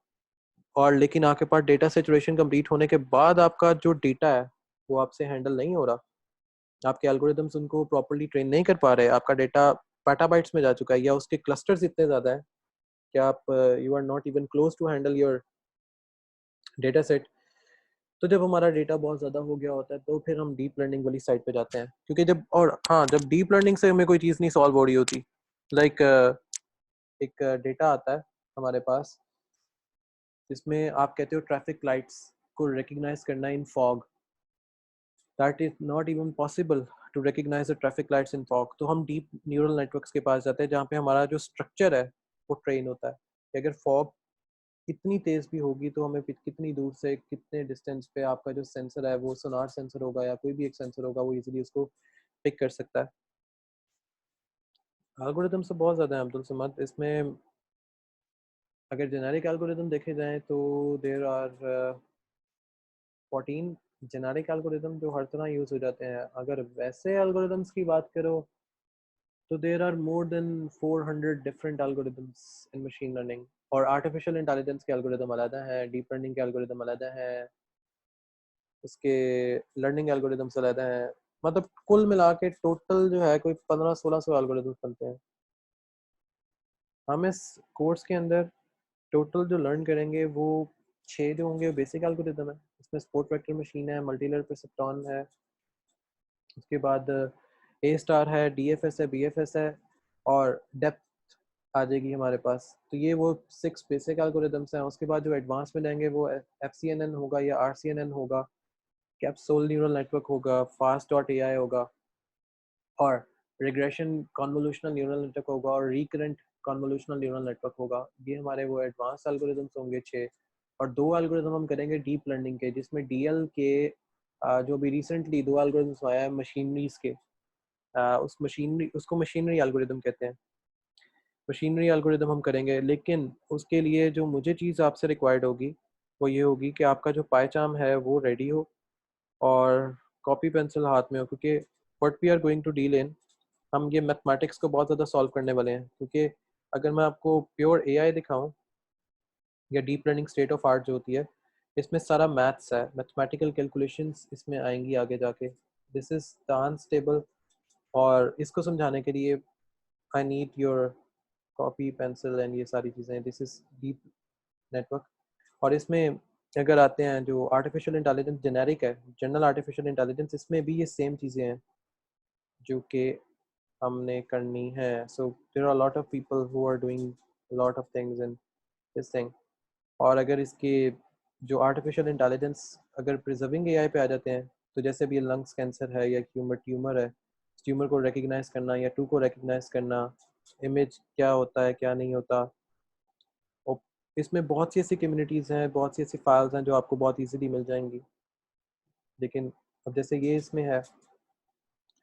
Speaker 1: और लेकिन आपके पास डेटा सैचुरेशन कंप्लीट होने के बाद आपका जो डेटा है वो आपसे हैंडल नहीं हो रहा, आपके एल्गोरिदम्स उनको प्रॉपरली ट्रेन नहीं कर पा रहे, आपका डेटा पेटाबाइट्स में जा चुका है या उसके क्लस्टर्स इतने ज़्यादा है कि आप you are not even close to handle your data set. तो जब हमारा डेटा बहुत ज़्यादा हो गया होता है तो फिर हम डीप लर्निंग वाली साइड पे जाते हैं, क्योंकि जब, और हाँ, जब डीप लर्निंग से हमें कोई चीज़ नहीं सॉल्व हो रही होती, लाइक एक डेटा आता है हमारे पास जिसमें आप कहते हो ट्रैफिक लाइट्स को रिकग्नाइज करना in fog, that is not even possible to recognise the traffic lights in fog. तो हम डीप न्यूरल नेटवर्क्स के पास जाते हैं जहाँ पे हमारा जो स्ट्रक्चर है वो ट्रेन होता है कि अगर फॉग कितनी तेज भी होगी तो हमें कितनी दूर से कितने डिस्टेंस पे आपका जो सेंसर है वो सोनार सेंसर होगा या कोई भी एक सेंसर होगा वो इजीली उसको पिक कर सकता है। एल्गोरिदम से बहुत ज़्यादा है अब्दुल समद, इसमें अगर जेनेरिक एल्गोरिदम देखे जाएं तो देर आर 14 जेनेरिक एल्गोरिदम जो हर तरह यूज़ हो जाते हैं। अगर वैसे एल्गोरिदम्स की बात करो तो there are more than 400 different algorithms in machine learning. और आर्टिफिशियल इंटेलिजेंस के एल्गोरिदम अलग हैं, डीप लर्निंग के एल्गोरिदम अलग हैं, उसके लर्निंग एल्गोरिदम्स अलग हैं। मतलब कुल मिला के टोटल जो है कोई 1500-1600 एल्गोरिदम्स बनते हैं। हम इस कोर्स के अंदर टोटल जो लर्न करेंगे वो 6 जो होंगे बेसिक एल्गोरिदम है। इसमें स्पोर्ट वेक्टर मशीन है, मल्टी लेयर परसेप्ट्रॉन है, उसके बाद ए स्टार है, डी एफ एस है, बी एफ एस है, और डेप्थ आ जाएगी हमारे पास। तो ये वो 6 बेसिक एल्गोरिदम्स हैं। उसके बाद जो एडवांस में लेंगे वो एफ सी एन एन होगा या आर सी एन एन होगा, कैप्सूल न्यूरल नेटवर्क होगा, फास्ट डॉट ए आई होगा, और रिग्रेशन कॉन्वोल्यूशनल न्यूरल नेटवर्क होगा, और रिकरेंट कॉन्वोल्यूशनल न्यूरल नेटवर्क होगा। ये हमारे वो एडवांस एल्गोरिदम्स होंगे 6। और 2 एल्गोरिदम हम करेंगे डीप लर्निंग के, जिसमें डीएल के जो भी रिसेंटली 2 एल्गोरिदम्स आया है मशीनरीज के, उस मशीनरी, उसको मशीनरी एल्गोरिदम कहते हैं, मशीनरी एल्गोरिदम हम करेंगे। लेकिन उसके लिए जो मुझे चीज़ आपसे रिक्वायर्ड होगी वो ये होगी कि आपका जो पायचाम है वो रेडी हो और कॉपी पेंसिल हाथ में हो, क्योंकि what we are going to deal in, हम ये मैथमेटिक्स को बहुत ज़्यादा सॉल्व करने वाले हैं। क्योंकि अगर मैं आपको प्योर एआई दिखाऊं या deep learning state of art जो होती है, इसमें सारा मैथ्स है, मैथमेटिकल कैलकुलेशंस इसमें आएंगी आगे जाके। दिस इज़ द अनस्टेबल, और इसको समझाने के लिए I need your copy pencil and ये सारी चीज़ें। This is deep network. और इसमें अगर आते हैं जो आर्टिफिशियल इंटेलिजेंस जेनेरिक है, जनरल आर्टिफिशियल इंटेलिजेंस, इसमें भी ये सेम चीज़ें हैं जो कि हमने करनी है। So there are lot of people who are doing lot of things in this thing. और अगर इसके जो आर्टिफिशियल इंटेलिजेंस अगर प्रिजर्विंग एआई पे आ जाते हैं, तो जैसे भी लंग्स कैंसर है या ट्यूमर है, ट्यूमर को रिकग्नाइज करना या टू को रिकग्नाइज करना, इमेज क्या होता है क्या नहीं होता, और इसमें बहुत सी ऐसी कम्युनिटीज़ हैं, बहुत सी ऐसी फाइल्स हैं जो आपको बहुत इजीली मिल जाएंगी। लेकिन अब जैसे ये इसमें है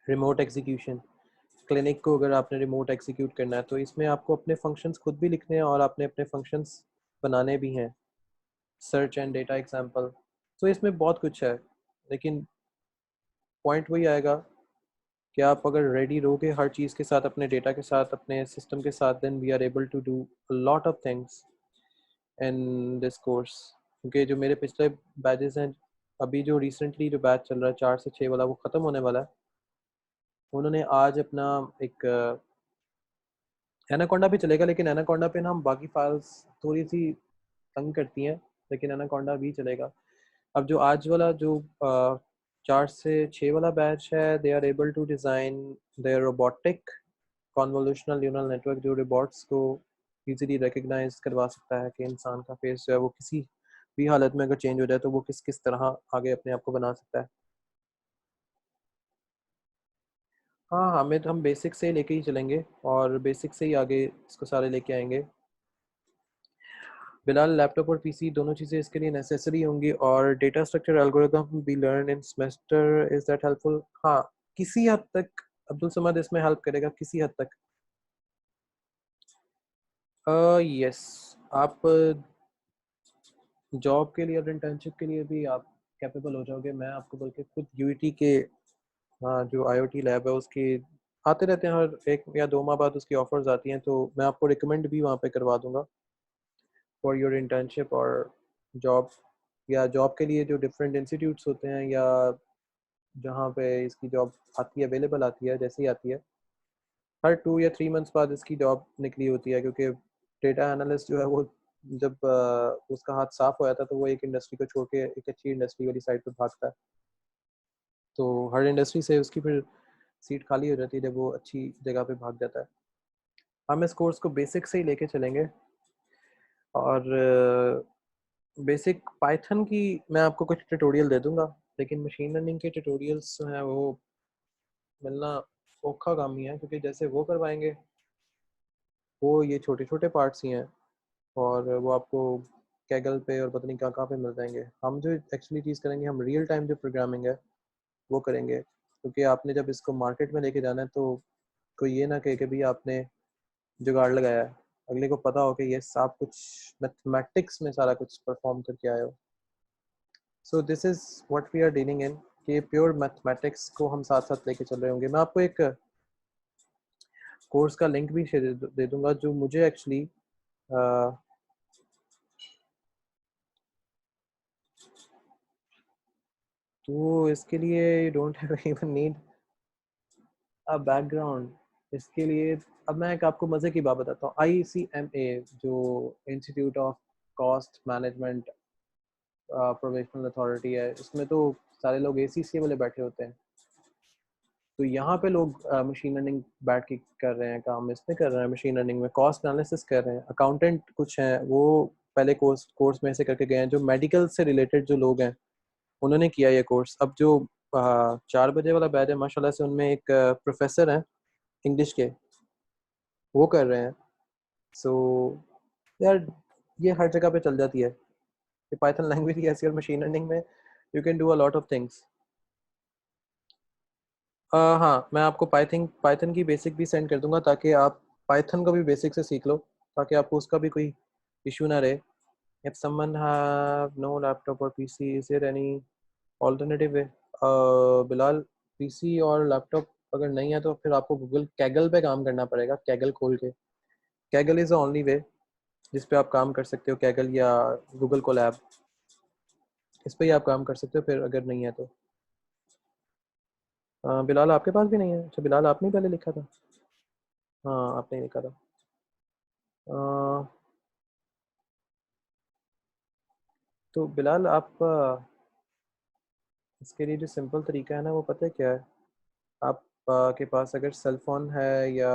Speaker 1: रिमोट एग्जीक्यूशन, क्लिनिक को अगर आपने रिमोट एग्जीक्यूट करना है तो इसमें आपको अपने फंक्शंस खुद भी लिखने हैं और आपने अपने फंक्शंस बनाने भी हैं, सर्च एंड डेटा एग्जाम्पल। तो इसमें बहुत कुछ है, लेकिन पॉइंट वही आएगा कि आप अगर रेडी रहोगे हर चीज़ के साथ, अपने डेटा के साथ, अपने सिस्टम के साथ, then we are able to do a lot of things in this course. क्योंकि जो मेरे पिछले बैचेस हैं, अभी जो रिसेंटली जो बैच चल रहा है 4 से 6 वाला, वो ख़त्म होने वाला है। उन्होंने आज अपना एक एनाकोंडा भी चलेगा, लेकिन एनाकोंडा पे ना हम बाकी फाइल्स थोड़ी सी तंग करती हैं, लेकिन एनाकोंडा भी चलेगा। अब जो आज वाला जो 4 से 6 वाला बैच है, they are able to design their robotic convolutional neural network, जो रोबोट्स को इजीली रिकग्नाइज करवा सकता है कि इंसान का फेस जो है वो किसी भी हालत में अगर चेंज हो जाए तो वो किस किस तरह आगे अपने आप को बना सकता है। हाँ, हमें तो हम बेसिक से लेके ही चलेंगे और बेसिक से ही आगे इसको सारे लेके आएंगे। बिलाल लैपटॉप और पीसी दोनों चीज़ें इसके लिए नेसेसरी होंगी, और data structure algorithm be learn in semester, is that helpful? हाँ, किसी हद तक अब्दुल समद इसमें हेल्प करेगा, किसी हद तक। यस, आप जॉब के लिए और इंटर्नशिप के लिए भी आप कैपेबल हो जाओगे। मैं आपको बल्कि खुद यूईटी के जो आईओटी लैब है उसके आते रहते हैं, हर 1 या 2 माह बाद उसकी ऑफर्स आती हैं, तो मैं आपको रिकमेंड भी वहाँ पे करवा दूंगा फॉर योर इंटर्नशिप और जॉब, या जॉब के लिए जो डिफरेंट इंस्टीट्यूट्स होते हैं या जहाँ पे इसकी जॉब आती है, अवेलेबल आती है, जैसे ही आती है हर 2 या 3 मंथ्स बाद इसकी जॉब निकली होती है, क्योंकि डेटा एनालिस्ट जो है वो जब उसका हाथ साफ हो जाता है तो वो एक इंडस्ट्री को छोड़ के एक अच्छी इंडस्ट्री वाली साइड पर भागता है, तो हर इंडस्ट्री से उसकी फिर सीट खाली हो जाती है जब वो अच्छी जगह पे भाग जाता है। हम इस कोर्स को बेसिक से ही लेके चलेंगे, और बेसिक पाइथन की मैं आपको कुछ ट्यूटोरियल दे दूंगा, लेकिन मशीन लर्निंग के ट्यूटोरियल्स जो हैं वो मिलना औखा काम ही है, क्योंकि जैसे वो करवाएंगे वो ये छोटे छोटे पार्ट्स ही हैं, और वो आपको कैगल पे और पता नहीं कहाँ कहाँ पे मिल जाएंगे। हम जो एक्चुअली चीज़ करेंगे, हम रियल टाइम जो प्रोग्रामिंग है वो करेंगे, क्योंकि आपने जब इसको मार्केट में लेके जाना है तो कोई ये ना कहे कि भाई आपने जुगाड़ लगाया है, अगले को पता हो कि ये सब कुछ मैथमेटिक्स में सारा कुछ परफॉर्म करके आए हो। So this is what we are dealing in, कि प्योर मैथमेटिक्स को हम साथ साथ लेके चल रहे होंगे। मैं आपको एक कोर्स का लिंक भी शेयर दे दूंगा जो मुझे एक्चुअली तो इसके लिए you don't have even need a background इसके लिए। अब मैं एक आपको मज़े की बात बताता हूँ, ICMA जो institute of cost management professional authority है, इसमें तो सारे लोग ACCA वाले बैठे होते हैं, तो यहाँ पे लोग मशीन लर्निंग बैठ के कर रहे हैं काम, इसमें कर रहे हैं मशीन लर्निंग में कॉस्ट एनालिसिस कर रहे हैं। अकाउंटेंट कुछ हैं वो पहले कोर्स में से करके गए हैं, जो मेडिकल से रिलेटेड जो लोग हैं उन्होंने किया ये कोर्स। अब जो 4 बजे वाला बैच है माशाल्लाह से, उनमें एक प्रोफेसर हैं इंग्लिश के, वो कर रहे हैं। सो यार ये हर जगह पे चल जाती है, ये पाइथन लैंग्वेज ही ऐसी, और मशीन लर्निंग में you can do a lot of things. हाँ, मैं आपको पाइथन पाइथन की बेसिक भी सेंड कर दूंगा, ताकि आप पाइथन को भी बेसिक से सीख लो, ताकि आपको उसका भी कोई इशू ना रहे। If someone have no laptop और PC, is there any alternative way? Bilal, PC और लैपटॉप अगर नहीं है तो फिर आपको गूगल कैगल पे काम करना पड़ेगा, कैगल खोल के। Kaggle is the only way जिस पे आप काम कर सकते हो, कैगल या गूगल कोलैब, इस पे ही आप काम कर सकते हो फिर, अगर नहीं है तो। बिलाल आपके पास भी नहीं है? अच्छा, बिलाल आपने ही पहले लिखा था। हाँ, आपने ही लिखा था। अ, तो बिलाल आप इसके लिए जो सिंपल तरीका है ना वो पता है क्या है? आप के पास अगर सेल फोन है या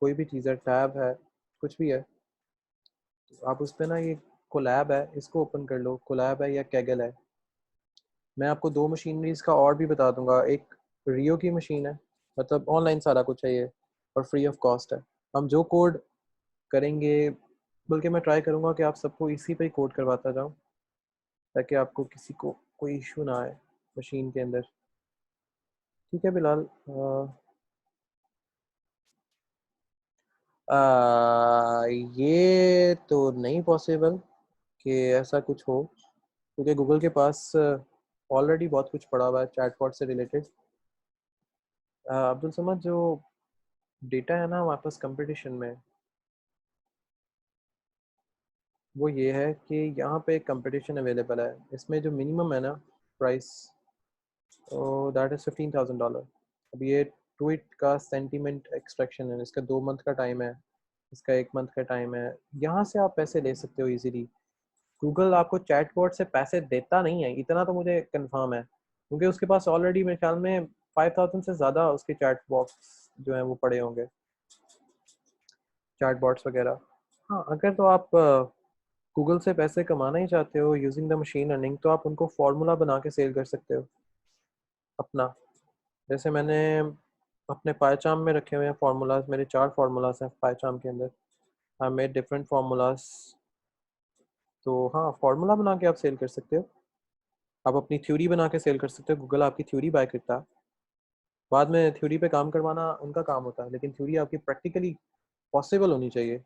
Speaker 1: कोई भी चीज़ है, टैब है, कुछ भी है, तो आप उस पर ना ये कोलैब है इसको ओपन कर लो। कोलैब है या कैगल है। मैं आपको 2 मशीनरीज का और भी बता दूंगा। एक रियो की मशीन है, मतलब ऑनलाइन सारा कुछ है ये, और फ्री ऑफ कॉस्ट है। हम जो कोड करेंगे, बल्कि मैं ट्राई करूंगा कि आप सबको इसी पे ही कोड करवाता जाऊं, ताकि आपको किसी को कोई इशू ना आए मशीन के अंदर। ठीक है बिलाल? ये तो नहीं पॉसिबल कि ऐसा कुछ हो, क्योंकि गूगल के पास ऑलरेडी बहुत कुछ पड़ा हुआ है चैटबॉट से रिलेटेड। अब्दुल समद, जो डेटा है ना हमारे पास कंपटीशन में, वो ये है कि यहाँ पे कंपटीशन अवेलेबल है, इसमें जो मिनिमम है ना प्राइस, दैट इज़ $15,000। अब ये ट्वीट का सेंटीमेंट एक्सट्रैक्शन है, इसका 2 मंथ का टाइम है, इसका 1 मंथ का टाइम है, यहाँ से आप पैसे ले सकते हो इजीली। गूगल आपको चैटबॉट से पैसे देता नहीं है, इतना तो मुझे कंफर्म है, क्योंकि उसके पास ऑलरेडी मेरे ख्याल में 5,000 से ज़्यादा उसके चैट बॉक्स जो हैं वो पड़े होंगे, चैटबॉट्स वगैरह। हाँ, अगर तो आप गूगल से पैसे कमाना ही चाहते हो यूजिंग द मशीन लर्निंग, तो आप उनको फार्मूला बना के सेल कर सकते हो अपना। जैसे मैंने अपने पायचाम में रखे हुए हैं फार्मूलाज, मेरे 4 फार्मूलाज हैं पायचाम के अंदर। आई मेड डिफरेंट फार्मूलाज तो हाँ, फार्मूला बना के आप सेल कर सकते हो, आप अपनी थ्योरी बना के सेल कर सकते हो, गूगल आपकी थ्योरी बाय करता है, बाद में थ्योरी पे काम करवाना उनका काम होता है, लेकिन थ्योरी आपकी प्रैक्टिकली पॉसिबल होनी चाहिए।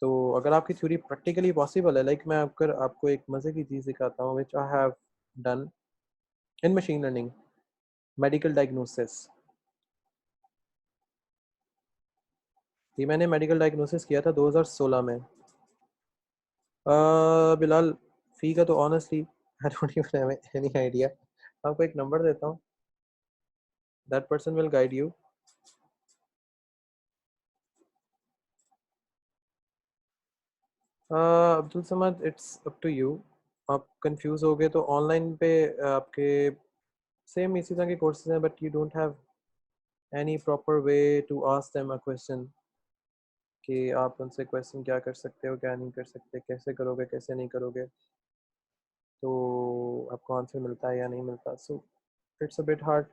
Speaker 1: तो अगर आपकी थ्योरी प्रैक्टिकली पॉसिबल है, लाइक मैं अगर आपको एक मज़े की चीज़ दिखाता हूँ which I have done in machine learning, medical diagnosis. ये मैंने मेडिकल डायग्नोसिस किया था 2016 में। बिलाल, फ़ी का तो honestly I don't even have any idea. आपको एक नंबर देता हूँ, that person will guide you. Abdul Samad, it's up to you. आप कंफ्यूज हो गए तो ऑनलाइन पे आपके सेम इसी तरह के कोर्सेज हैं, but you don't have any proper way to ask them a question कि आप उनसे क्वेश्चन क्या कर सकते हो, क्या नहीं कर सकते, कैसे करोगे, कैसे नहीं करोगे, तो आपको आंसर मिलता है या नहीं मिलता। So it's a bit hard.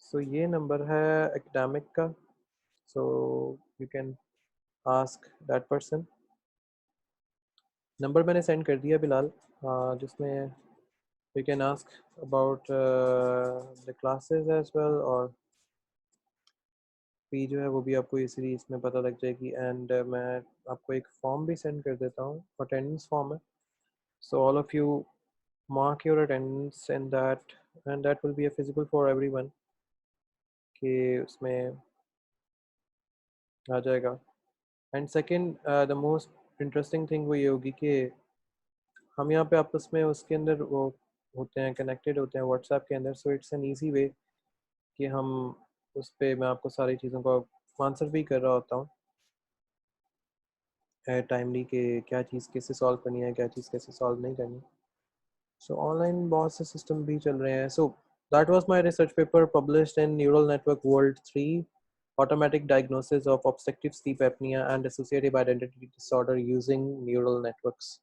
Speaker 1: So ये नंबर है एकेडमिक का, so you can ask that person. Number मैंने सेंड कर दिया बिलाल, जिसमें you can ask about the classes as well, और फी जो है वो भी आपको इजीली इसमें पता लग जाएगी। एंड मैं आपको एक फॉर्म भी सेंड कर देता हूँ, अटेंडेंस फॉर्म है। So all of you mark your attendance in that, and that will be a physical for everyone कि उसमें आ जाएगा। And second, the most interesting thing वो ये होगी कि हम यहाँ पे आपस में उसके अंदर वो होते हैं, कनेक्टेड होते हैं व्हाट्सएप के अंदर। सो इट्स एन ईजी वे कि हम उस पर मैं आपको सारी चीज़ों का आंसर भी कर रहा होता हूँ टाइमली कि क्या चीज़ कैसे सॉल्व करनी है, क्या चीज़ कैसे सॉल्व नहीं करनी। सो ऑनलाइन बहुत से सिस्टम भी चल रहे हैं। So that was my research paper published in neural network world 3, automatic diagnosis of obstructive sleep apnea and associative identity disorder using neural networks.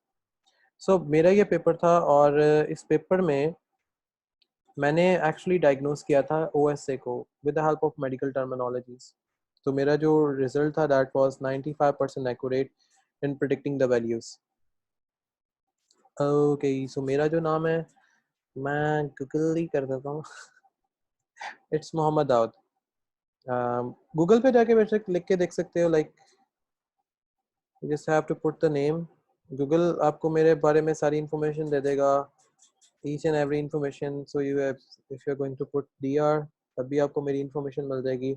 Speaker 1: So मेरा ये पेपर था, और इस पेपर में मैंने एक्चुअली डायग्नोस किया था OSA को with the help of medical terminologies. तो मेरा जो रिजल्ट था that was 95% accurate in predicting the values. Okay, so मेरा जो नाम है मैं गूगल ही कर देता हूँ। इट्स मोहम्मद दाऊद। गूगल पे जाके वैसे लिख के देख सकते हो, like you just have to put the name. Google आपको मेरे बारे में सारी इंफॉर्मेशन दे देगा, each and every information. So you have, if you are going to put DR, तब भी आपको मेरी इंफॉर्मेशन मिल जाएगी।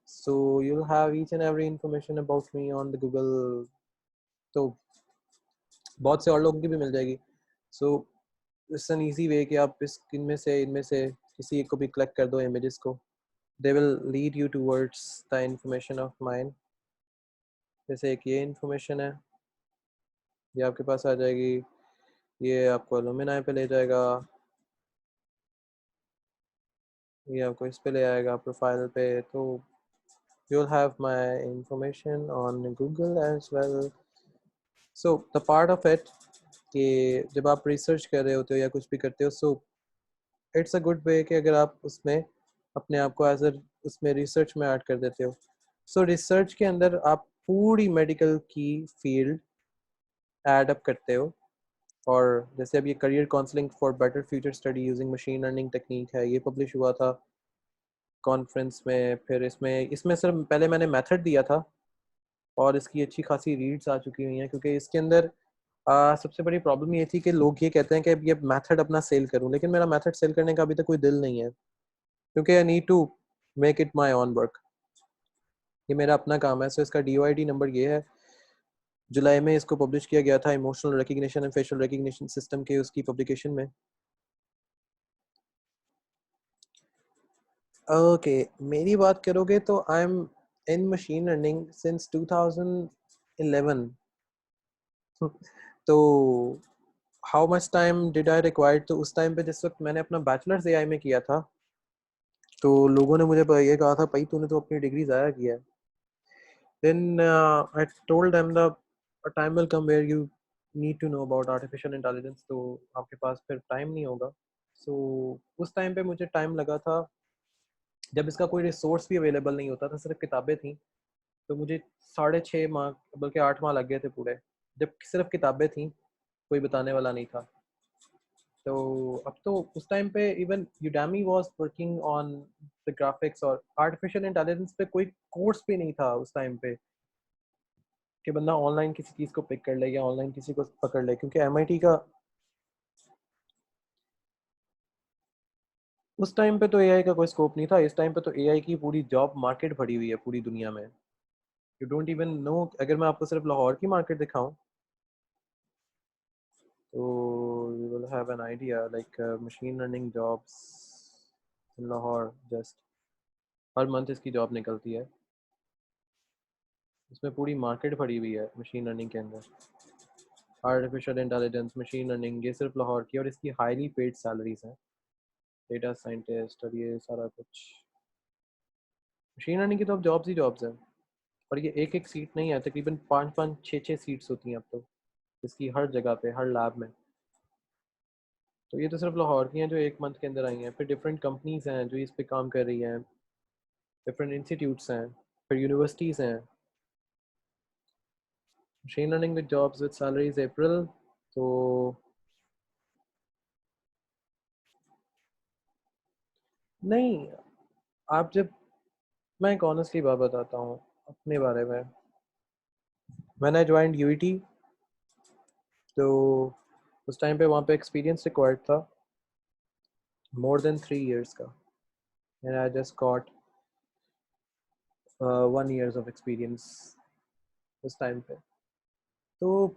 Speaker 1: So you will have each and every information about me on the Google. तो बहुत से और लोगों की भी मिल जाएगी। So it's an easy way कि आप इनमें से किसी एक को भी कलेक्ट कर दो इमेजेस को, they will lead you towards the information of mine. जैसे एक ये इंफॉर्मेशन है, ये आपके पास आ जाएगी, ये आपको अलुमिनाई पे ले जाएगा, ये आपको इस पे ले आएगा प्रोफाइल पे। तो you will have my information on Google as well. So the part of it कि जब आप रिसर्च कर रहे होते हो या कुछ भी करते हो, सो इट्स अ गुड वे कि अगर आप उसमें अपने आप को एज अ उसमें रिसर्च में ऐड कर देते हो। सो रिसर्च के अंदर आप पूरी मेडिकल की फील्ड ऐड अप करते हो। और जैसे अब ये career counselling for better future study using machine learning technique है, ये पब्लिश हुआ था कॉन्फ्रेंस में। फिर इसमें इसमें सिर्फ पहले मैंने मेथड दिया था, और इसकी अच्छी खासी रीड्स आ चुकी हुई हैं, क्योंकि इसके अंदर सबसे बड़ी प्रॉब्लम ये थी कि लोग ये कहते हैं कि ये मेथड अपना सेल करूं, लेकिन मेरा मेथड सेल करने का अभी तक कोई दिल नहीं है, क्योंकि I need to make it my own work. ये मेरा अपना काम है। सो इसका DOID नंबर ये है, जुलाई में इसको पब्लिश किया गया था emotional recognition and facial recognition system के उसकी पब्लिकेशन में। ओके, मेरी बात करोगे तो I am in machine learning since 2011। तो how much time did I required, तो उस टाइम पे जिस वक्त मैंने अपना बैचलर्स AI में किया था, तो लोगों ने मुझे ये कहा था, भाई तूने तो अपनी डिग्री ज़ाया किया है। Then I told them the time will come where you need to know about artificial intelligence, तो आपके पास फिर टाइम नहीं होगा। सो उस टाइम पे मुझे टाइम लगा था जब इसका कोई रिसोर्स भी अवेलेबल नहीं होता था, सिर्फ किताबें थी। तो मुझे 6.5 माह बल्कि 8 माह लग गए थे पूरे। जब सिर्फ किताबें थी, कोई बताने वाला नहीं था। तो अब तो उस टाइम पे even Udemy was working on the graphics, और आर्टिफिशियल इंटेलिजेंस पे कोई कोर्स भी नहीं था उस टाइम पे कि बंदा ऑनलाइन किसी चीज़ को पिक कर ले या ऑनलाइन किसी को पकड़ ले, क्योंकि एमआईटी का उस टाइम पे तो एआई का कोई स्कोप नहीं था। इस टाइम पे तो एआई की पूरी जॉब मार्केट भरी हुई है पूरी दुनिया में। You don't even know. अगर मैं आपको सिर्फ लाहौर की मार्केट दिखाऊं तो you will have an idea, like machine learning jobs in Lahore, just her month इसकी जॉब निकलती है। इसमें पूरी मार्केट भरी हुई है मशीन लर्निंग के अंदर। आर्टिफिशियल इंटेलिजेंस, मशीन लर्निंग, ये सिर्फ लाहौर की, और इसकी हाईली पेड सैलरीज हैं। डेटा साइंटिस्ट और ये सारा कुछ, मशीन लर्निंग की तो अब जॉब्स ही जॉब्स हैं। और ये एक एक सीट नहीं है, तकरीबन 5-5 6-6 सीट्स होती हैं अब तो इसकी, हर जगह पे, हर लैब में। तो ये तो सिर्फ लाहौर की हैं जो एक मंथ के अंदर आई हैं। फिर डिफरेंट कंपनीज हैं जो इस पे काम कर रही हैं, डिफरेंट इंस्टीट्यूट्स हैं, फिर यूनिवर्सिटीज़ हैं। Machine learning with jobs with salaries April. तो नहीं, आप जब, मैं एक ऑनेस्टली बात बताता हूँ अपने बारे में। व्हेन आई ज्वाइंड यूईटी, तो उस टाइम पे वहाँ पे एक्सपीरियंस रिक्वायर्ड था मोर देन 3 years का, and I just got 1 years of experience उस टाइम पे। तो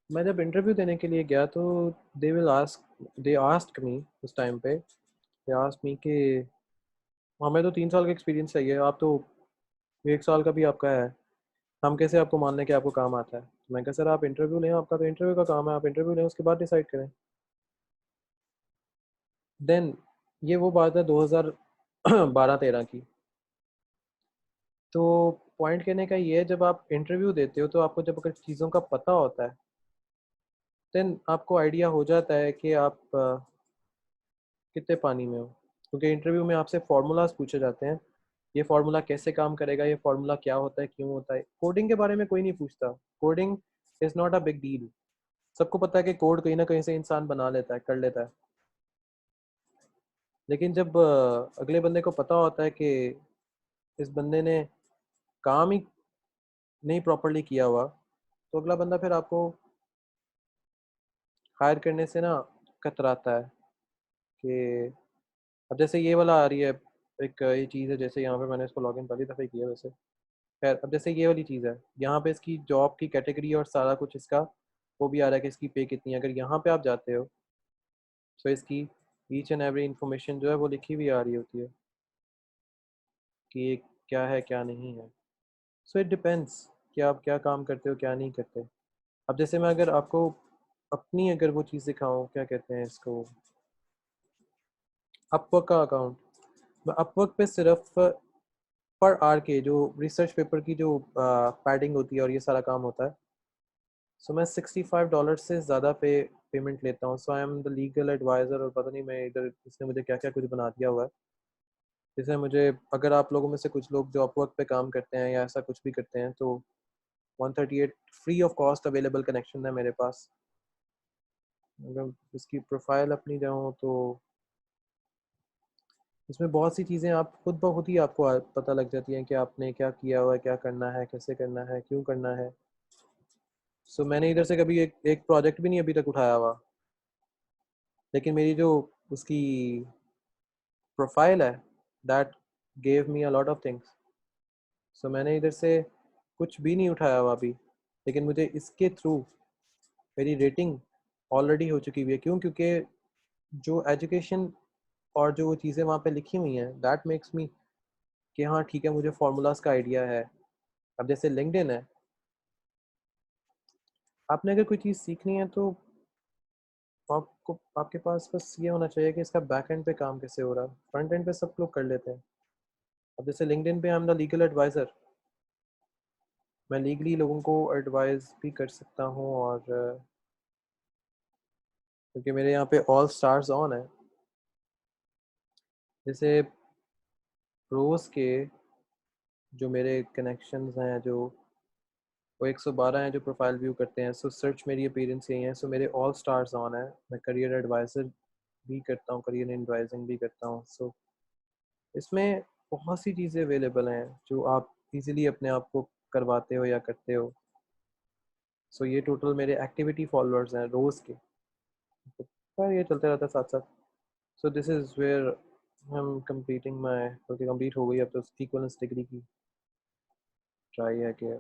Speaker 1: मैं जब इंटरव्यू देने के लिए गया तो दे आस्क्ड मी उस टाइम पे, दे आस्क्ड मी कि हमें तो 3 साल का एक्सपीरियंस चाहिए, आप तो 1 साल का भी आपका है, हम कैसे आपको मान लें कि आपको काम आता है। तो मैं कहा सर आप इंटरव्यू लें, आपका तो इंटरव्यू का काम है, आप इंटरव्यू लें उसके बाद डिसाइड करें। देन ये वो बात है 2012-13 की। तो पॉइंट कहने का ये है, जब आप इंटरव्यू देते हो तो आपको जब अगर चीज़ों का पता होता है, देन आपको आइडिया हो जाता है कि आप कितने पानी में हो। क्योंकि इंटरव्यू में आपसे फार्मूलाज पूछे जाते हैं, ये फार्मूला कैसे काम करेगा, ये फार्मूला क्या होता है, क्यों होता है। कोडिंग के बारे में कोई नहीं पूछता, coding is not a big deal. सबको पता है कि कोड कहीं ना कहीं से इंसान बना लेता है, कर लेता है। लेकिन जब अगले बंदे को पता होता है कि इस बंदे ने काम ही नहीं प्रॉपरली किया हुआ, तो अगला बंदा फिर आपको हायर करने से ना कतराता है कि, अब जैसे ये वाला आ रही है, एक ये चीज़ है, जैसे यहाँ पे मैंने इसको लॉगिन पहली दफ़े किया वैसे। खैर, अब जैसे ये वाली चीज़ है, यहाँ पे इसकी जॉब की कैटेगरी और सारा कुछ इसका वो भी आ रहा है कि इसकी पे कितनी है। अगर यहाँ पे आप जाते हो तो इसकी ईच एंड एवरी इंफॉर्मेशन जो है वो लिखी हुई आ रही होती है कि ये क्या है क्या नहीं है। सो इट डिपेंड्स कि आप क्या काम करते हो क्या नहीं करते। अब जैसे मैं अगर आपको अपनी अगर वो चीज़ दिखाऊँ, क्या कहते हैं इसको, अपवर्क का अकाउंट, मैं अपवर्क पे सिर्फ पर आर के जो रिसर्च पेपर की जो पैडिंग होती है और ये सारा काम होता है, सो मैं $65 से ज़्यादा पेमेंट लेता हूँ। So I am the legal adviser, और पता नहीं मैं इधर इसने मुझे क्या क्या कुछ बना दिया हुआ है। जैसे मुझे, अगर आप लोगों में से कुछ लोग जो अपवर्क पे काम करते हैं या ऐसा कुछ भी करते हैं, तो 138 free of cost available connection है मेरे पास। अगर इसकी प्रोफाइल अपनी जाऊँ तो इसमें बहुत सी चीज़ें आप खुद ब खुद ही आपको पता लग जाती हैं कि आपने क्या किया हुआ है, क्या करना है, कैसे करना है, क्यों करना है। सो मैंने इधर से कभी एक प्रोजेक्ट भी नहीं अभी तक उठाया हुआ, लेकिन मेरी जो उसकी प्रोफाइल है, that gave me a lot of things. So मैंने इधर से कुछ भी नहीं उठाया हुआ अभी, लेकिन मुझे इसके थ्रू मेरी रेटिंग ऑलरेडी हो चुकी हुई है। क्यों? क्योंकि जो एजुकेशन और जो वो चीज़ें वहाँ पे लिखी हुई हैं, दैट मेक्स मी कि हाँ ठीक है, मुझे फार्मूलाज का आइडिया है। अब जैसे लिंक्डइन है, आपने अगर कोई चीज़ सीखनी है तो आपको, आपके पास बस ये होना चाहिए कि इसका बैक एंड पे काम कैसे हो रहा है, फ्रंट एंड पे सब लोग कर लेते हैं। अब जैसे लिंक्डइन पे I am the legal adviser, मैं लीगली लोगों को एडवाइस भी कर सकता हूँ। और क्योंकि मेरे यहाँ पे ऑल स्टार्स ऑन है, जैसे रोज़ के जो मेरे कनेक्शंस हैं, जो वो 112 हैं जो प्रोफाइल व्यू करते हैं। सो सर्च मेरी अपीयरेंस यही है। सो मेरे ऑल स्टार्स ऑन है। मैं करियर एडवाइज़र भी करता हूँ, करियर एडवाइजिंग भी करता हूँ। सो इसमें बहुत सी चीज़ें अवेलेबल हैं जो आप इजीली अपने आप को करवाते हो या करते हो। सो ये टोटल मेरे एक्टिविटी फॉलोअर्स हैं रोज़ के। पर ये चलते रहता है साथ साथ। So this is where I am completing my, बल्कि कंप्लीट हो गई अब तो इक्वलेंस डिग्री की ट्राई है कि।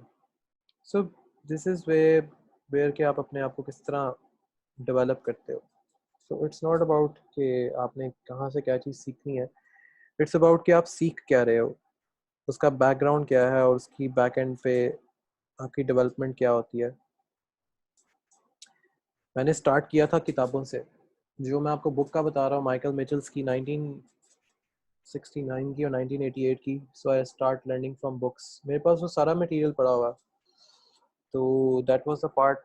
Speaker 1: सो दिस इज़ वेयर कि आप अपने आप को किस तरह डेवलप करते हो। सो इट्स नॉट अबाउट कि आपने कहाँ से क्या चीज़ सीखनी है, इट्स अबाउट कि आप सीख क्या रहे हो, उसका बैकग्राउंड क्या है और उसकी बैक एंड पे आपकी डेवलपमेंट क्या होती है। मैंने स्टार्ट किया था किताबों से। जो मैं आपको बुक का बता रहा हूँ माइकल मिचेल्स की 1969 की और 1988 की। So I start learning from books. मेरे पास वो सारा मटेरियल पड़ा हुआ, तो दैट वाज द पार्ट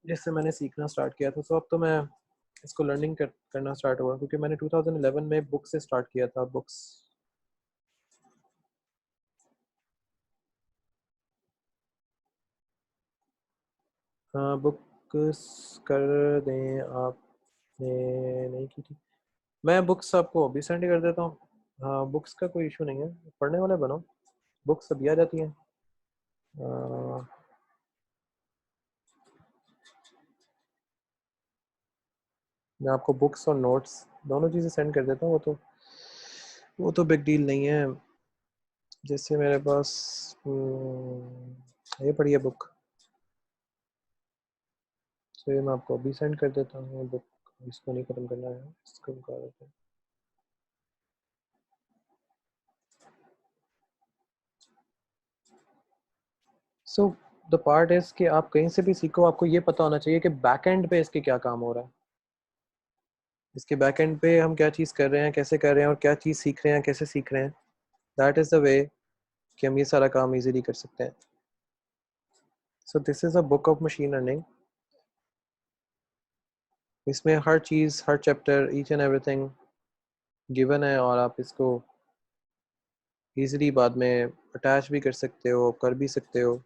Speaker 1: जिससे मैंने सीखना स्टार्ट किया था। सो अब तो मैं इसको करना स्टार्ट हुआ क्योंकि मैंने 2011 में बुक से स्टार्ट किया था। बुक्स हाँ, बुक्स कर दें आपने नहीं की थी। मैं बुक्स आपको अभी सेंड कर देता हूँ। हाँ, बुक्स का कोई इशू नहीं है, पढ़ने वाले बनो, बुक्स अभी आ जाती हैं। मैं आपको बुक्स और नोट्स दोनों चीज़ें सेंड कर देता हूँ। वो तो बिग डील नहीं है। जैसे मेरे पास ये पड़ी है बुक, तो ये मैं आपको अभी सेंड कर देता हूँ बुक। इसको नहीं ख़त्म करना है, इसको निकाल देते हैं। सो द पार्ट इज कि आप कहीं से भी सीखो, आपको ये पता होना चाहिए कि बैक एंड पे इसके क्या काम हो रहा है, इसके बैक एंड पे हम क्या चीज़ कर रहे हैं, कैसे कर रहे हैं और क्या चीज़ सीख रहे हैं, कैसे सीख रहे हैं। दैट इज़ द वे कि हम ये सारा काम इजीली कर सकते हैं। So this is a book of machine learning. इसमें हर चीज़, हर chapter, each and everything given है और आप इसको इजीली बाद में अटैच भी कर सकते हो, कर भी सकते हो।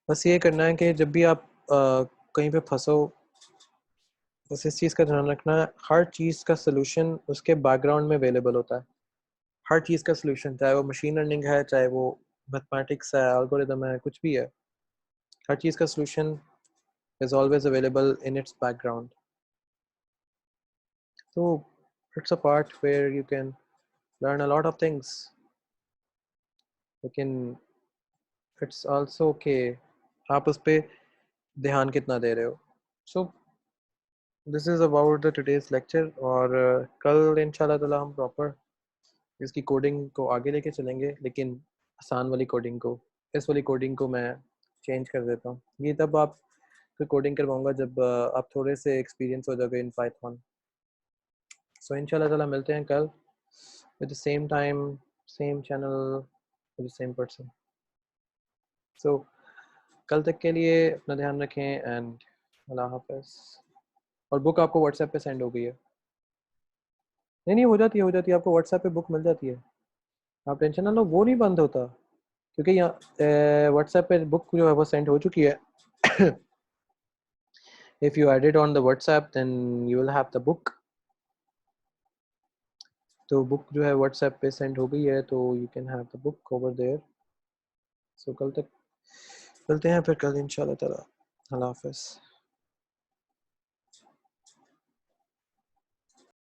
Speaker 1: बस ये करना है कि जब भी आप कहीं पे फंसो, बस इस चीज़ का ध्यान रखना है, हर चीज़ का सलूशन उसके बैकग्राउंड में अवेलेबल होता है। हर चीज़ का सलूशन, चाहे वो मशीन लर्निंग है, चाहे वो मैथमेटिक्स है, एल्गोरिदम है, कुछ भी है, हर चीज़ का solution is always available in its background. तो it's a part where you can learn a lot of things, लेकिन इट्स आल्सो ओके आप उस पर ध्यान कितना दे रहे हो। So this is about the today's lecture. और कल इंशाल्लाह ताला हम प्रॉपर इसकी कोडिंग को आगे लेके चलेंगे, लेकिन आसान वाली कोडिंग को। इस वाली कोडिंग को मैं चेंज कर देता हूँ। ये तब आप फिर कोडिंग करवाऊंगा जब आप थोड़े से एक्सपीरियंस हो जाओगे इन पाइथन। सो इंशाल्लाह ताला मिलते हैं कल with the same time, same channel, with the same person. So कल तक के लिए अपना ध्यान रखें एंड अल्लाह हाफ़िज़। और बुक आपको व्हाट्सएप पे सेंड हो गई है। नहीं नहीं, हो जाती है आपको व्हाट्सएप पे बुक मिल जाती है। आप टेंशन ना लो, वो नहीं बंद होता क्योंकि यहाँ व्हाट्सएप पे बुक जो है वो सेंड हो चुकी है। if you add it on the WhatsApp then you will have the book। तो बुक जो है व्हाट्सएप पे सेंड हो गई है, तो you can have the book over there. So कल तक चलते हैं फिर, कल इंशाल्लाह ताला। अल्लाह हाफ़िज़।